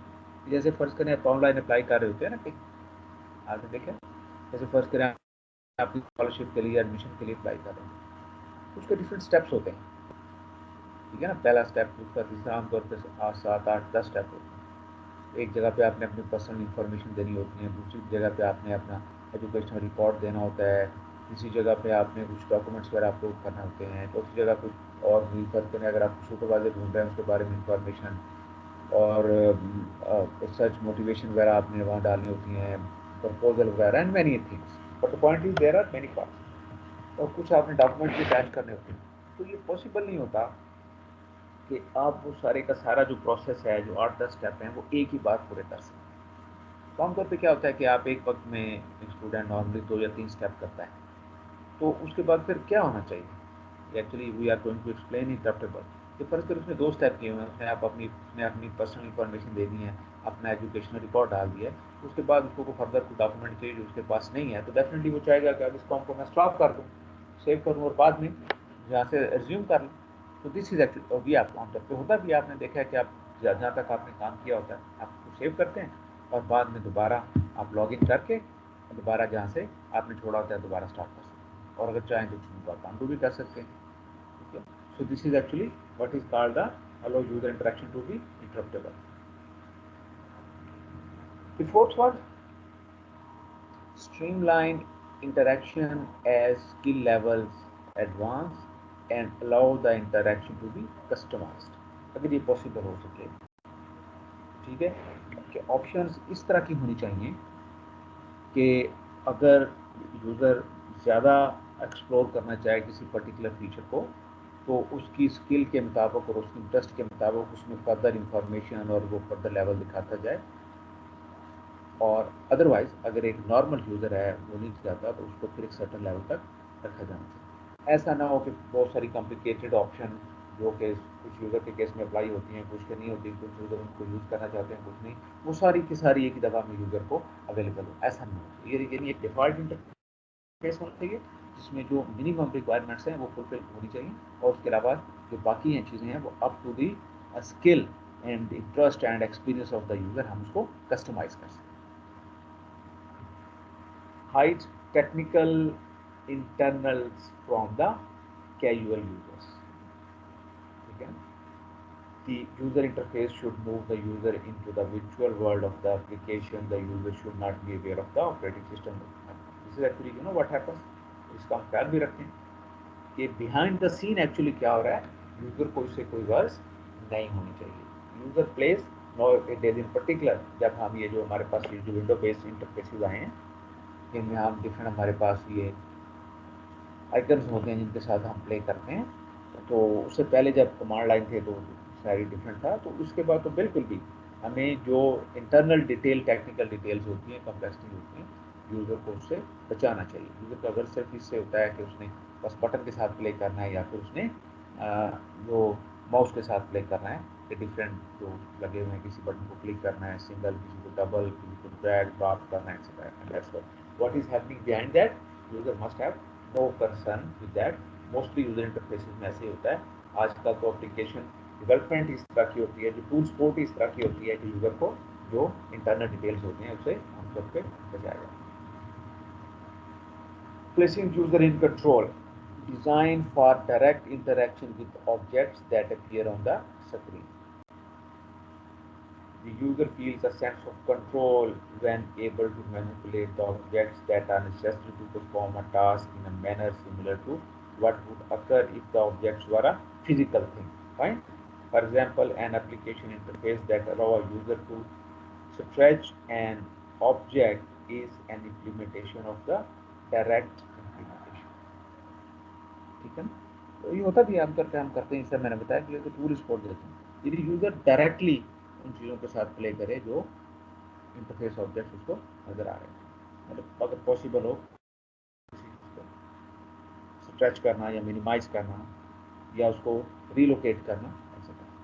जैसे फर्ज करें आप ऑनलाइन अप्लाई कर रहे होते हैं ना कहीं, आपने देखें, जैसे फर्ज करें आपकी स्कॉलरशिप के लिए, एडमिशन के लिए अप्लाई कर रहे हैं, उसके डिफरेंट स्टेप्स होते हैं। ठीक है ना? पहला स्टेप, दूसरा, तीसरा, आमतौर पर 7, 8, 10 स्टेप होते हैं। एक जगह पे आपने अपनी पर्सनल इन्फॉर्मेशन देनी होती है, दूसरी जगह पे आपने अपना एजुकेशनल रिकॉर्ड देना होता है, तीसरी जगह पे आपने कुछ डॉक्यूमेंट्स वगैरह अपलोड करना होते हैं, चौथी जगह कुछ और भी फर्क करें अगर आप सुपरवाइजर ढूंढ रहे हैं उसके बारे में इंफॉर्मेशन, और सर्च मोटिवेशन वगैरह आपने वहाँ डालनी होती हैं, प्रपोजल वगैरह, and many things. But the point is there are many parts, और कुछ आपने डॉक्यूमेंट्स भी अटैच करने होते हैं। तो ये पॉसिबल नहीं होता कि आप वो सारे का सारा जो प्रोसेस है, जो 8-10 स्टेप हैं, वो एक ही बार पूरे कर सकें। तो आमतौर पे क्या होता है कि आप एक वक्त में एक स्टूडेंट नॉर्मली 2 या 3 स्टेप करता है, तो उसके बाद फिर क्या होना चाहिए। Actually we are going to explain in table कि फर्स्ट कर उसने 2 स्टेप किए हुए हैं, उसने अपनी पर्सनल इन्फॉर्मेशन दे दी है, अपना एजुकेशनल रिकॉर्ड डाल दिया है, उसके बाद उसको कोई फर्दर कोई डॉक्यूमेंट चाहिए जो उसके पास नहीं है, तो डेफिनेटली वो चाहेगा कि अब इस फॉर्म को मैं स्टॉप कर दूँ, सेव करूँ और बाद में जहाँ से रिज्यूम कर लूँ। तो दिस इज एक्चुअली भी आप आमतौर पर होता भी, आपने देखा है कि आप जहाँ तक आपने काम किया होता है आप उसको सेव करते हैं और बाद में दोबारा आप लॉग इन करके दोबारा जहाँ से आपने छोड़ा होता है दोबारा स्टार्ट कर सकते हैं, और अगर चाहें तो चीज़ों को अनडू भी कर सकते हैं। ठीक है, so this is actually what is called the allow user interaction to be interruptible. The fourth one, streamline interaction as skill levels advance and allow the interaction to be customized. अगर ये possible हो सके, ठीक है, कि options इस तरह की होनी चाहिए कि अगर यूज़र ज़्यादा एक्सप्लोर करना चाहे किसी पर्टिकुलर फीचर को, तो उसकी स्किल के मुताबिक और उसकी इंटरेस्ट के मुताबिक उसमें फर्दर इंफॉर्मेशन और वो फर्दर लेवल दिखाता जाए, और अदरवाइज़ अगर एक नॉर्मल यूज़र है वो नहीं चाहता तो उसको फिर एक सर्टन लेवल तक रखा जाना चाहिए। ऐसा ना हो कि बहुत सारी कॉम्प्लिकेटेड ऑप्शन जो कि कुछ यूज़र के केस में अप्लाई होती हैं, कुछ के नहीं होती, कुछ यूज़र उनको यूज़ करना चाहते हैं, कुछ नहीं, वो सारी की सारी एक ही दफ़ा में यूज़र को अवेलेबल हो, ऐसा नहीं हो चाहिए। यानी एक डिफ़ॉल्ट इंटरफेस होना चाहिए जिसमें जो मिनिमम रिक्वायरमेंट्स हैं वो फुलफिल होनी चाहिए, और उसके अलावा जो बाकी हैं चीज़ें हैं वो up to the skill and interest and experience of the user हम उसको कस्टमाइज कर सकते हैं। Hides technical internals from the casual users. Okay? The user interface should move the user into the virtual world of the application. The user should not be aware of the operating system. This is actually, you know what happens. इसका हम ख्याल भी रखें कि behind the scene actually क्या हो रहा है, यूजर को इससे कोई वर्स नहीं होनी चाहिए। User place no it is in particular, जब हम ये जो हमारे पास ये जो विंडो बेस्ड इंटरफेसेस आए हैं, इनमें हम डिफरेंट हमारे पास ये आइकन्स होते हैं जिनके साथ हम प्ले करते हैं, तो उससे पहले जब कमांड लाइन थे तो सारी डिफरेंट था, तो उसके बाद तो बिल्कुल भी हमें जो इंटरनल डिटेल टेक्निकल डिटेल्स होती हैं, कम्प्लेक्सिटी होती हैं, यूज़र को उससे बचाना चाहिए। यूज़र का अगर सिर्फ इससे होता है कि उसने बस बटन के साथ प्ले करना है या फिर उसने जो माउस के साथ प्ले करना है, कि डिफरेंट जो लगे हुए हैं, किसी बटन को क्लिक करना है सिंगल, किसी को डबल, किसी को ड्रैग ड्रॉप करना है, and that's what is happening behind that. User must have no concern with that. Mostly user interfaces में ऐसे ही होता है। आजकल तो एप्लीकेशन डेवलपमेंट इस तरह की होती है, जो टूल सपोर्ट इस तरह की होती है कि यूज़र को जो इंटरनल डिटेल्स होते हैं उससे आमतौर पर बचाया जाए। Placing user in control, designed for direct interaction with objects that appear on the screen. The user feels a sense of control when able to manipulate the objects that are necessary to perform a task in a manner similar to what would occur if the objects were a physical thing. Fine. For example, an application interface that allows a user to stretch an object is an implementation of the direct implementation. ठीक है ना, तो ये होता भी है आमतौर पर हम करते हैं, इससे मैंने बताया कि तो टूल सपोर्ट देते हैं। यदि यूज़र डायरेक्टली उन चीज़ों के साथ प्ले करे जो इंटरफेस ऑब्जेक्ट उसको नज़र आ रहे हैं, मतलब अगर पॉसिबल हो किसी चीज़ को स्ट्रेच करना या मिनिमाइज करना या उसको रीलोकेट करना, ऐसा करना।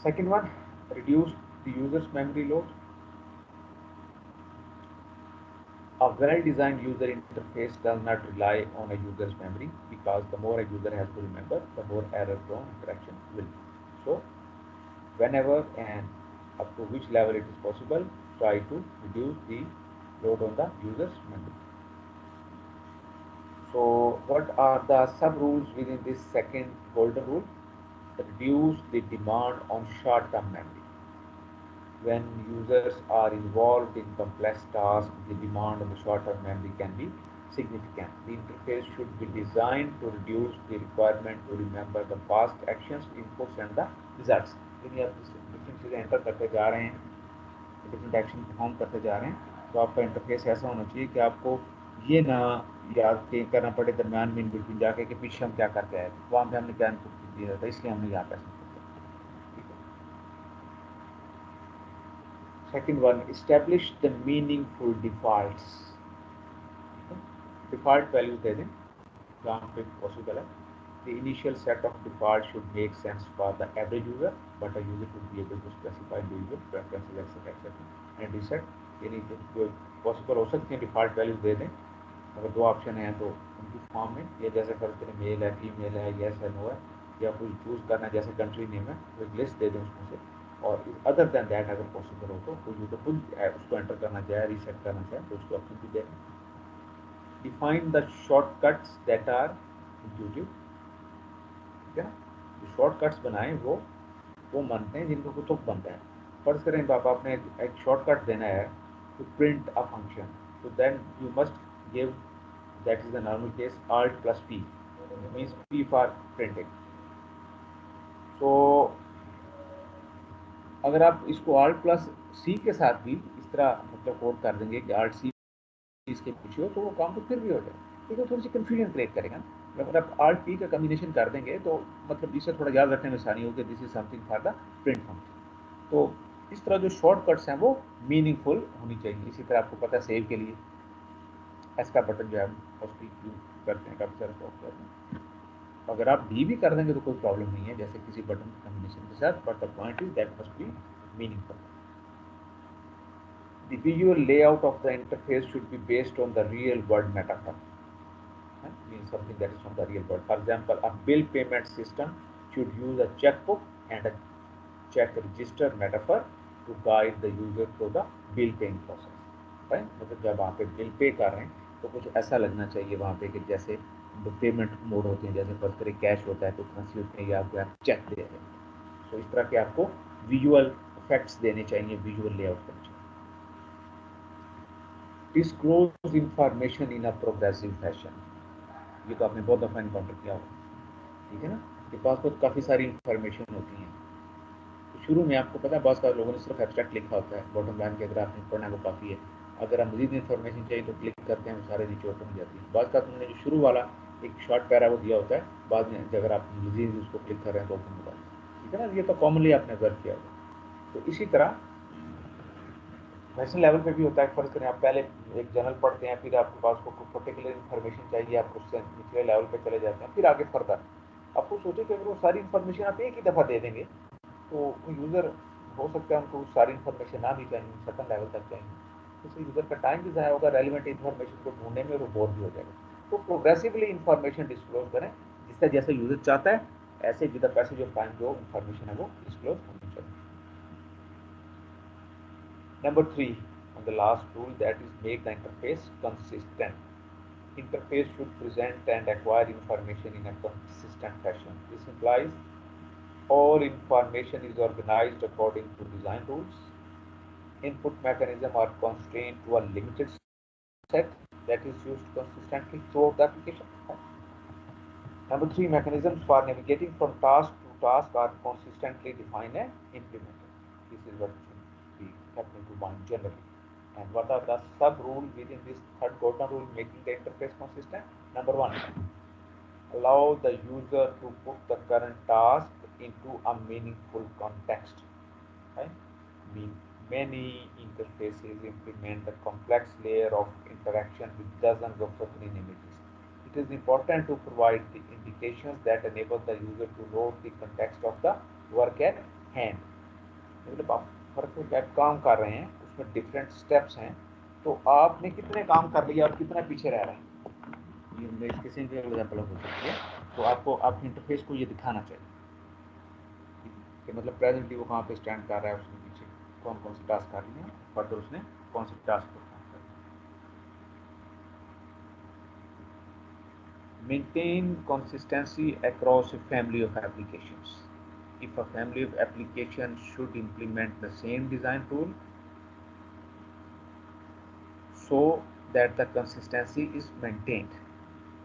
Second one, reduce the users memory load. A well-designed user interface does not rely on a user's memory, because the more a user has to remember, the more error-prone interaction will be. So, whenever and up to which level it is possible, try to reduce the load on the user's memory. So, what are the sub-rules within this second golden rule? Reduce the demand on short-term memory. When users are involved in complex tasks, the demand on the short-term memory can be significant. The interface should be designed to reduce the requirement to remember the past actions, inputs and the results. यदि आप different चीज़ें enter करते जा रहे हैं, different action perform करते जा रहे हैं, तो आपका इंटरफेस ऐसा होना चाहिए कि आपको ये ना याद करना पड़े दरम्यान में इन बिटवीन जाके कि पीछे हम क्या करके आए थे, वहाँ पे हमने क्या इनपुट दिया था, इसलिए हमने यहाँ पे। Second one, establish the meaningful defaults. Default values दे दें जहाँ पे possible है. The initial set of defaults should make sense for the average user, but a user should be able to specify individual preferences, etc., etc. And reset, यानी जो possible हो सकते हैं default values दे दें. अगर दो ऑप्शन हैं तो उनकी फॉर्म में, या जैसे फर्ज करें मेल है, फीमेल है, येस है, नो है, या कोई चूज़ करना है जैसे कंट्री नेम है तो एक लिस्ट दे दें उसमें से. और अदर देन दैट अगर पॉसिबल हो तो कोई यूजर खुद उसको एंटर करना चाहे, रीसेट करना चाहे तो उसको ऑप्शन भी दें. Define the shortcuts that are intuitive. ठीक है ना, जो शॉर्टकट्स बनाएं वो मानते हैं जिनको कुछ बनता है. फर्ज करें पापा आपने एक शॉर्टकट देना है टू प्रिंट अ फंक्शन, तो then you must give, that is the normal case, alt plus p means p for printing. so अगर आप इसको alt plus c के साथ भी इस तरह मतलब कोड कर देंगे कि alt c इसके पीछे हो तो वो काम तो फिर भी हो जाए, लेकिन थोड़ी सी कंफ्यूजन क्रिएट करेगा. अगर आप alt p का कम्बिनेशन कर देंगे तो मतलब इसे थोड़ा याद रखने में आसानी होगी, this is something for the print function. तो इस तरह जो शॉर्टकट्स हैं वो मीनिंगफुल होनी चाहिए. इसी तरह आपको पता है सेव के लिए एस का बटन जो है मोस्टली यूज करते हैं काफ़ी सारे सॉफ्टवेयर में. अगर आप भी कर देंगे तो कोई प्रॉब्लम नहीं है जैसे किसी बटन कम्बिनेशन के साथ, but the point is that must be meaningful. The visual layout of the interface should be based on the real world metaphor, means something that is from the real world. For example, a bill payment system should use a checkbook and a check register metaphor to guide the user through the bill paying process. right? मतलब जब आप bill pay कर रहे हैं तो कुछ ऐसा लगना चाहिए वहाँ पे कि जैसे पेमेंट मोड होते हैं, जैसे फर्स्ट करें कैश होता है तो करेंसी होते हैं या आपको आप चेक दे रहे हैं. तो इस तरह के आपको विजुअल इफेक्ट्स देने चाहिए, विजुअल लेआउट करना चाहिए. Disclose information in a progressive fashion. ये तो आपने बहुत दफ़ा इनकाउंटर किया होगा. ठीक है ना, आपके पास तो काफ़ी सारी इंफॉर्मेशन होती है. तो शुरू में आपको पता है बहुत सारे लोगों ने सिर्फ एब्स्ट्रैक्ट लिखा होता है, बॉटम लाइन के अगर आपने पढ़ना है वो काफ़ी है. अगर आप मजीद इन्फॉर्मेशन चाहिए तो क्लिक करते हैं वो सारे नीचे ओपन हो जाती है. बाद का उन्होंने जो शुरू वाला एक शॉर्ट पैरा वो दिया होता है, बाद में अगर आप मजीद उसको क्लिक कर रहे हैं तो ओपन हो जाता है. ठीक है ना, ये तो कॉमनली आपने ऑब्जर्व किया होगा. तो इसी तरह नेशनल लेवल पे भी होता है. फर्ज करें आप पहले एक जर्नल पढ़ते हैं, फिर आपके पास को पर्टिकुलर इन्फॉर्मेशन चाहिए, आप उससे निचले लेवल पे चले जाते हैं, फिर आगे फर्दर आपको सोचे कि अगर वो सारी इन्फॉर्मेशन आप एक ही दफ़ा दे देंगे तो यूज़र हो सकता है उनको सारी इन्फॉर्मेशन ना भी चाहिए, सेकंड लेवल तक चाहिए, इससे यूज़र का टाइम भी ज़ाया होगा, रेलिवेंट इन्फॉर्मेशन को ढूंढने में वो बोर भी हो जाएगा. तो प्रोग्रेसिवली इन्फॉर्मेशन डिस्क्लोज करें, जिससे जैसे यूज़र चाहता है ऐसे with the passage of time जो इन्फॉर्मेशन है वो डिस्क्लोज होनी चाहिए. Number 3, on the last rule, that is make the interface consistent. Interface should present and acquire information in a consistent fashion. This implies all information is organized according to design rules. Input mechanism are constrained to a limited set that is used consistently throughout the application. Number 3, mechanisms for navigating from task to task are consistently defined and implemented. This is what should be kept into mind generally. And what are the sub-rules within this third golden rule making the interface consistent? Number 1, allow the user to put the current task into a meaningful context. Right? Many interfaces implement a complex layer of interaction with dozens of screen images. It is important to provide the indications that enable the user to note the context of the work at hand. मतलब आप work काम कर रहे हैं उसमें different steps हैं, तो आपने कितने काम कर लिया और कितना पीछे रह रहे हैं, ये किसी भी एग्जाम्पल हो सकती है. तो आपको आपके इंटरफेस को ये दिखाना चाहिए कि मतलब प्रेजेंटली वो कहाँ पे स्टैंड कर रहा है, उसके पीछे कौन कौन से टास्क कर लिए हैं, फर्दर उसने कौन से टास्क परफॉर्म कर लिए. Maintain consistency across a family of applications. If a family of applications should implement the same design rule so that the consistency is maintained.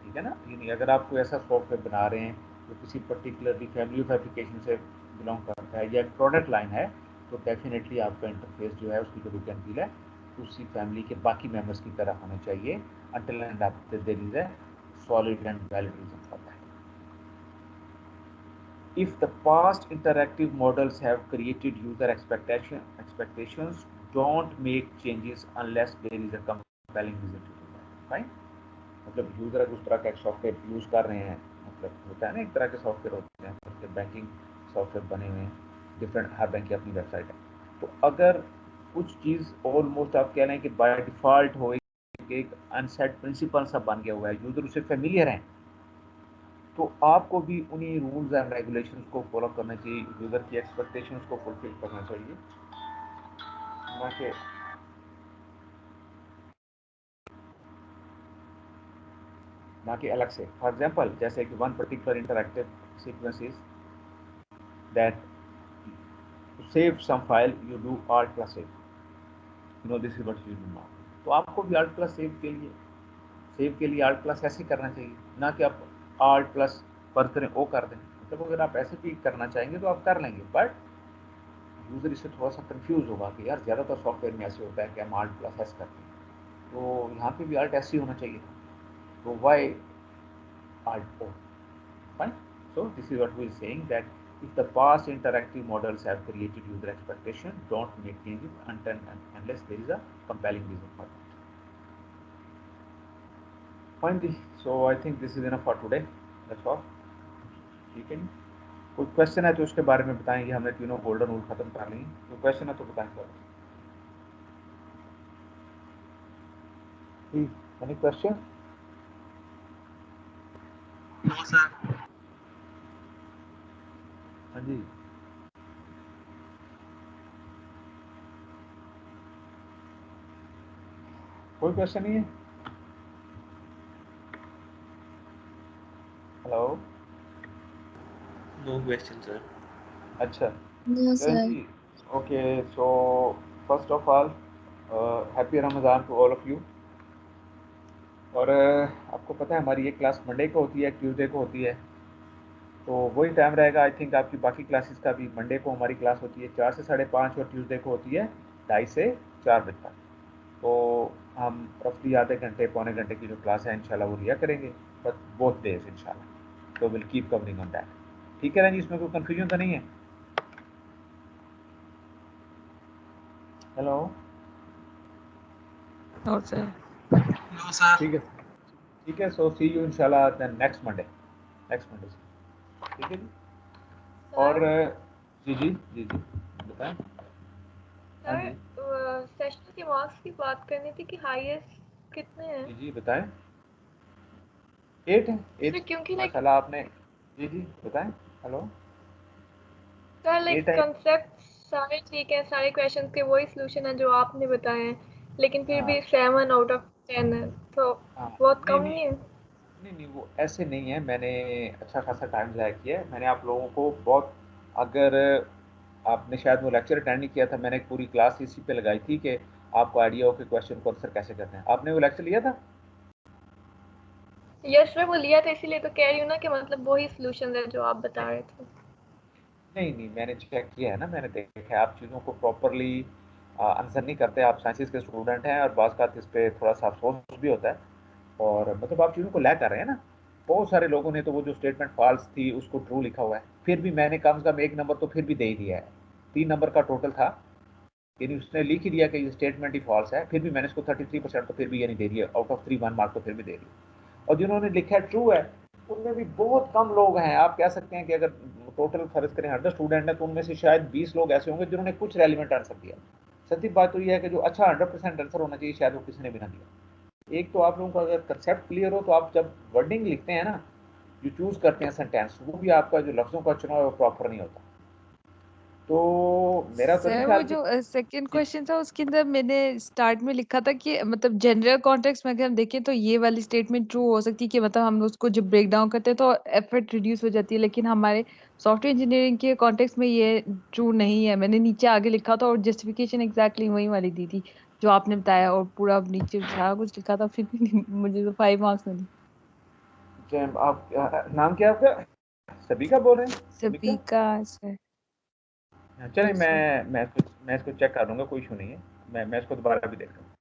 ठीक है ना, यानी अगर आप कोई ऐसा सॉफ्टवेयर बना रहे हैं जो किसी पर्टिकुलरली फैमिली ऑफ एप्लीकेशन से बिलोंग करता है या एक प्रोडक्ट लाइन है, तो डेफिनेटली आपका इंटरफेस जो है उसकी जो लुक एंड फील है उसी फैमिली के बाकी मेंबर्स की तरह होना चाहिए until and after there is a solid and valid reason for that. If the past interactive models have created user expectations, don't make changes unless there is a compelling reason to do that. Fine? मतलब user अगर उस तरह का एक software use कर रहे हैं, मतलब होता है ना एक तरह के सॉफ्टवेयर होते हैं, मतलब बैंकिंग सॉफ्टवेयर बने हुए हैं, डिफरेंट हर बैंक की अपनी वेबसाइट है, तो अगर कुछ चीज़ ऑलमोस्ट आप कह रहे हैं कि बाय डिफ़ॉल्ट हो एक अनसेट प्रिंसिपल सा बन गया हुआ है, यूज़र उससे फेमिलियर हैं, तो आपको भी उन्हीं रूल्स एंड रेगुलेशंस को फॉलो करना चाहिए, यूज़र की एक्सपेक्टेशंस को फुलफिल करना चाहिए, ना कि अलग से। फॉर एग्जाम्पल जैसे कि one particular interactive sequence is that to save some file you do alt plus save, you know this is what you do now, तो आपको भी alt plus save के लिए alt plus ऐसे करना चाहिए, ना कि आप alt plus पर करें ओ कर दें। मतलब अगर आप ऐसे भी करना चाहेंगे तो आप कर लेंगे, बट यूज़र इससे थोड़ा सा कंफ्यूज होगा कि यार ज़्यादातर सॉफ्टवेयर में ऐसे होता है कि हम alt plus एस करते हैं, तो यहाँ पे भी alt ऐसे ही होना चाहिए, तो Y alt o? Fine. So this is what we are saying, that if the past interactive models have created user expectation, don't make changes unless there is a compelling reason for that. Fine. So I think this is enough for today. That's all. ठीक है, कोई question है तो उसके बारे में बताएंगे, हमने तीनों गोल्डन रूल खत्म कर ली, कोई क्वेश्चन है तो बताएं sir. Any question? No sir. हाँ जी, कोई क्वेश्चन नहीं है? Hello, no question sir. अच्छा No, चल sir. जी, okay. So first of all happy Ramzan to all of you. और आपको पता है हमारी ये क्लास मंडे को होती है, ट्यूसडे को होती है, तो वही टाइम रहेगा आई थिंक आपकी बाकी क्लासेस का भी। मंडे को हमारी क्लास होती है 4 से 5:30 और ट्यूसडे को होती है 2:30 से 4 बजे तक। तो हम रफली आधे घंटे पौने घंटे की जो क्लास है इंशाल्लाह वो लिया करेंगे, बट बोथ डेज इंशाल्लाह, तो will keep covering on that. ठीक है ना जी, इसमें कोई कन्फ्यूजन तो नहीं है? Hello, no sir. No sir. ठीक है, ठीक है। सो सी यू इंशाल्लाह देन नेक्स्ट मंडे से, ठीक है जी। और जी जी जी जी बताएं। हाँ जी सर सेशन के मार्क्स की बात करनी थी कि हाईएस्ट कितने हैं? जी जी बताएं। 8 है, 8 सर क्योंकि लाइक माशाल्लाह आपने। जी जी बताएं। हेलो, सर लाइक 8 है। कंसेप्ट सारे ठीक है, सारे क्वेश्चंस के वही सॉल्यूशन है जो आपने बताए हैं, लेकिन फिर हाँ भी 7 आउट ऑफ 10 है, तो हाँ, बहुत नहीं कम नहीं नहीं है? नहीं नहीं, वो ऐसे नहीं है, मैंने अच्छा खासा टाइम ज़ाया किया है, मैंने आप लोगों को बहुत, अगर आपने शायद वो लेक्चर अटेंड नहीं किया था, मैंने एक पूरी क्लास इसी पे लगाई थी कि आपको आइडिया हो कि क्वेश्चन को आंसर कैसे करते हैं। आपने वो लेक्चर लिया था? यस सर वो लिया था, इसीलिए तो कह रही हूँ ना कि मतलब वही सॉल्यूशन है जो आप बता रहे थे। नहीं नहीं, मैंने चेक किया है ना, मैंने देखा है आप चीज़ों को प्रॉपरली आंसर नहीं करते। आप साइंसेस के स्टूडेंट हैं और बाज़ इस पे थोड़ा सा अफसोस भी होता है, और मतलब आप चीज़ों को लैग कर रहे हैं ना। बहुत सारे लोगों ने तो वो जो स्टेटमेंट फॉल्स थी उसको ट्रू लिखा हुआ है, फिर भी मैंने कम से कम 1 नंबर तो फिर भी दे ही दिया है। 3 नंबर का टोटल था, यानी उसने लिख ही दिया कि ये स्टेटमेंट ही फॉल्स है, फिर भी मैंने उसको 33% तो फिर भी यानी दे दिया, आउट ऑफ 3 1 मार्क तो फिर भी दे दिया। और जिन्होंने लिखा है ट्रू है, उनमें भी बहुत कम लोग हैं। आप कह सकते हैं कि अगर टोटल फर्ज करें 100 स्टूडेंट हैं तो उनमें से शायद 20 लोग ऐसे होंगे जिन्होंने कुछ रेलिवेंट आंसर दिया। सच्ची बात तो ये है कि जो अच्छा 100% आंसर होना चाहिए शायद वो किसी ने भी ना दिया। एक तो आप लोगों का अगर कंसेप्ट क्लियर हो तो आप जब वर्डिंग लिखते हैं ना, जो चूज करते हैं सेंटेंस, वो भी आपका जो लफ्जों का चुनाव है वो प्रॉपर नहीं होता। तो मेरा तो नहीं सर वो ख्याल कि जो सेकंड क्वेश्चन था उसके अंदर मैंने स्टार्ट में लिखा था कि मतलब जनरल कॉन्टेक्स्ट में अगर हम देखें तो ये वाली स्टेटमेंट ट्रू हो सकती है कि मतलब हम उसको जब ब्रेक डाउन करते हैं तो एफर्ट रिड्यूस हो जाती है, लेकिन हमारे सॉफ्टवेयर इंजीनियरिंग के कॉन्टेक्स्ट में ये ट्रू नहीं है। मैंने नीचे आगे लिखा था और जस्टिफिकेशन एग्जैक्टली वही वाली दी थी जो आपने बताया, और पूरा नीचे सारा कुछ लिखा था, फिर भी मुझे तो 5 मार्क्स मिले। आप नाम क्या आपका? सभी का बोल रहे हैं? सभी सभी का? का सर। चलिए, यस सर। मैं इसको चेक कर लूँगा, कोई इशू नहीं है। मैं इसको दोबारा भी देख लूँगा,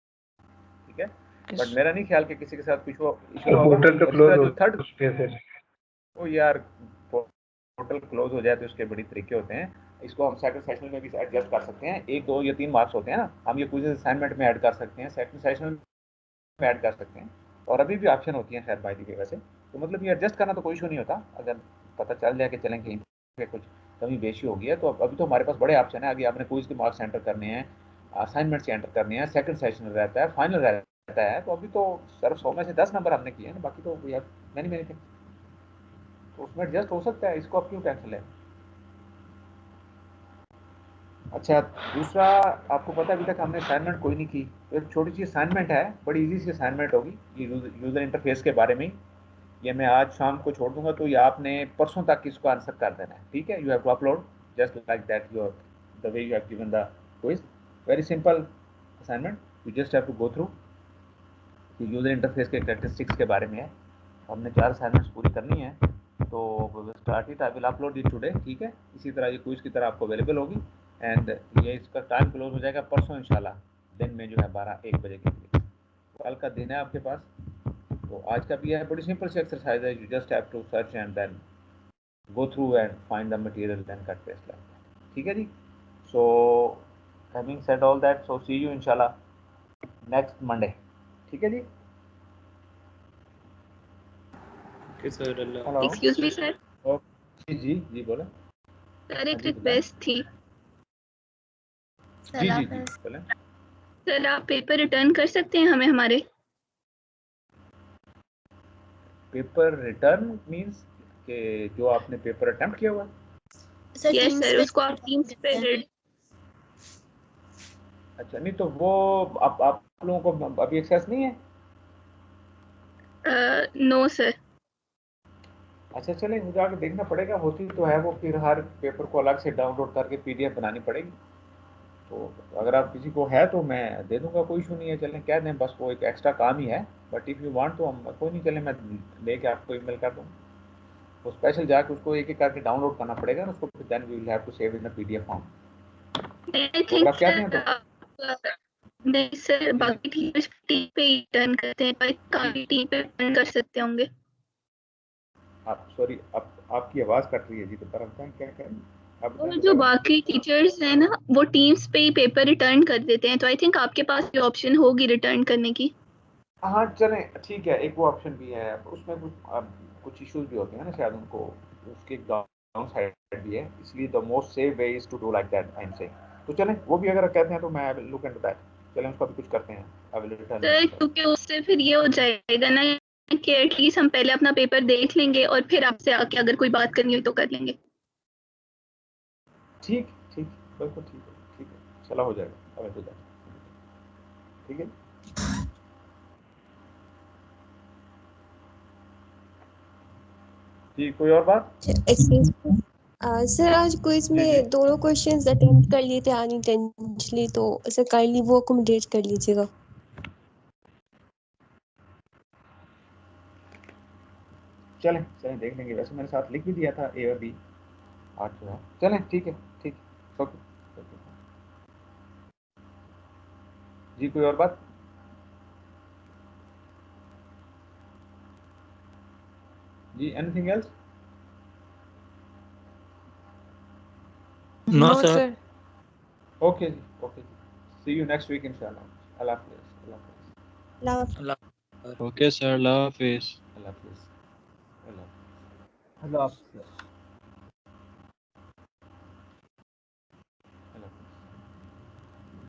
ठीक है? But yes. मेरा नहीं ख्याल कि किसी के साथ इशू होगा। पोर्टल तो और इसी क्लोज तरह हो जो थर्ड, चुके हैं सर। ओ यार, पोर्टल क्लोज हो जाए तो उसके बड़ी तरीके होते हैं। इसको हम सेकंड सेशनल में भी एडजस्ट कर सकते हैं, 1 2 या 3 मार्क्स होते हैं ना, हम ये क्विज़ असाइनमेंट में ऐड कर सकते हैं, सेकंड सेशनल में ऐड कर सकते हैं, और अभी भी ऑप्शन होती है खैर बाय द वे वैसे, तो मतलब ये एडजस्ट करना तो कोई इशू नहीं होता, अगर पता चल जाए कि चलें कहीं पे कुछ कमी बेशी हो गई है तो अभी तो हमारे पास बड़े ऑप्शन है। अभी आपने क्विज़ के मार्क्स एंटर करने हैं, असाइनमेंट से एंटर करने हैं, सेकंड सेशनल रहता है, फाइनल रहता है, तो अभी तो सिर्फ 100 में से 10 नंबर हमने किए हैं ना, बाकी तो we have many many things, तो उसमें एडजस्ट हो सकता है, इसको आप क्यों टेंशन लें। अच्छा, दूसरा आपको पता है अभी तक हमने असाइनमेंट कोई नहीं की, तो एक छोटी सी असाइनमेंट है, बड़ी इजी सी असाइनमेंट होगी, ये यूज़र इंटरफेस के बारे में ही, ये मैं आज शाम को छोड़ दूंगा, तो ये आपने परसों तक इसको आंसर कर देना है, ठीक है। You have to upload just like that your the way you have given the quiz, very simple assignment, you just have to go through, user interface के कैरेक्टरिस्टिक्स के बारे में है, हमने 4 असाइनमेंट्स पूरी करनी है, तो start it, I will upload it today, ठीक है। इसी तरह ये क्विज की तरह आपको अवेलेबल होगी, एंड ये इसका टाइम क्लोज हो जाएगा परसों इंशाल्लाह दिन में, जो है 12-1 बजे के लिए, कल का दिन है आपके पास, तो आज का भी है, बड़ी सिंपल सी एक्सरसाइज है, you just have to search and then go through and find the material then cut paste like that, ठीक है जी। So having said all that, so see you इंशाल्लाह नेक्स्ट मंडे, ठीक है जी। ओके सर, अल्लाह। Hello, excuse me sir, okay जी जी बोले। सर एक हाँ जी बताएं। रिक्वेस्ट थी। जी जी जी बोले। सर आप पेपर रिटर्न कर सकते हैं हमें हमारे? पेपर रिटर्न मींस कि जो आपने पेपर अटेम्प्ट किया हुआ है? सर यस टीम्स सर, पे उसको आप टीम्स पे अच्छा, नहीं तो वो आप लोगों को अभी एक्सेस नहीं है? No sir. अच्छा चलें, मुझे आगे देखना पड़ेगा, होती तो है वो, फिर हर पेपर को अलग से डाउनलोड करके पीडीएफ बनानी पड़ेगी, तो अगर आप किसी को है तो मैं दे दूंगा, कोई इशू नहीं है, चलें कह दें, बस वो एक एक्स्ट्रा काम ही है, बट इफ़ यू वांट तो हम कोई नहीं, चलें मैं लेके आपको ईमेल कर दूँगा, वो स्पेशल जाके उसको एक एक करके डाउनलोड करना पड़ेगा ना उसको, फिर then we will have to save in the PDF form, I तो अगर थिंक आप कहते हैं तो नहीं सर, जी जी। बाकी टीचर्स टीम पे ही रिटर्न करते हैं, तो काफी टीम पे रिटर्न कर सकते होंगे। आप सॉरी, आपकी आवाज़ कट रही है जी, तो पर बताएं क्या कह रहे हैं आप, बताएं और जो दोबारा। बाकी टीचर्स हैं ना, वो टीम्स पे ही पेपर रिटर्न कर देते हैं, तो आई थिंक आपके पास भी ऑप्शन होगी रिटर्न करने की। हाँ चलें ठीक है, एक वो ऑप्शन भी है, उसमें कुछ इश्यूज भी होते हैं ना शायद उनको, उसके डाउन साइड भी है, इसलिए the most safe way is to do like that I am saying, तो चलें वो भी अगर कहते हैं तो मैं लुक इनटू दैट, चलें उसका भी कुछ करते हैं, आई विल रिटर्न सर क्योंकि उससे फिर ये हो जाएगा ना कि एटलीस्ट हम पहले अपना पेपर देख लेंगे और फिर आपसे आके अगर कोई बात करनी हो तो कर लेंगे। ठीक ठीक, बिल्कुल ठीक है, चला हो जाएगा, आई विल डू दैट, ठीक है जी। कोई और बात? एक्सक्यूज सर आज क्विज जी जी में दोनों क्वेश्चंस अटेम्प्ट कर लिए थे अनइंटेंशनली, तो सर काइंडली वो अकोमोडेट कर लीजिएगा। चलें चलें देख लेंगे, वैसे मैंने साथ लिख भी दिया था ए और बी 8 जो है, चलें ठीक है, ठीक, ओके जी। कोई और बात? जी anything else? No no sir. Sir. Okay जी, ओके जी, सी यू नेक्स्ट वीक इंशाल्लाह, अल्लाह हाफिज़, अल्लाह हाफिज़, अल्लाह अल्लाह। ओके सर, अल्लाह हाफिज़। अल्लाह हाफिज़, अल्लाह हाफिज़। अल्लाह हाफ़िज़।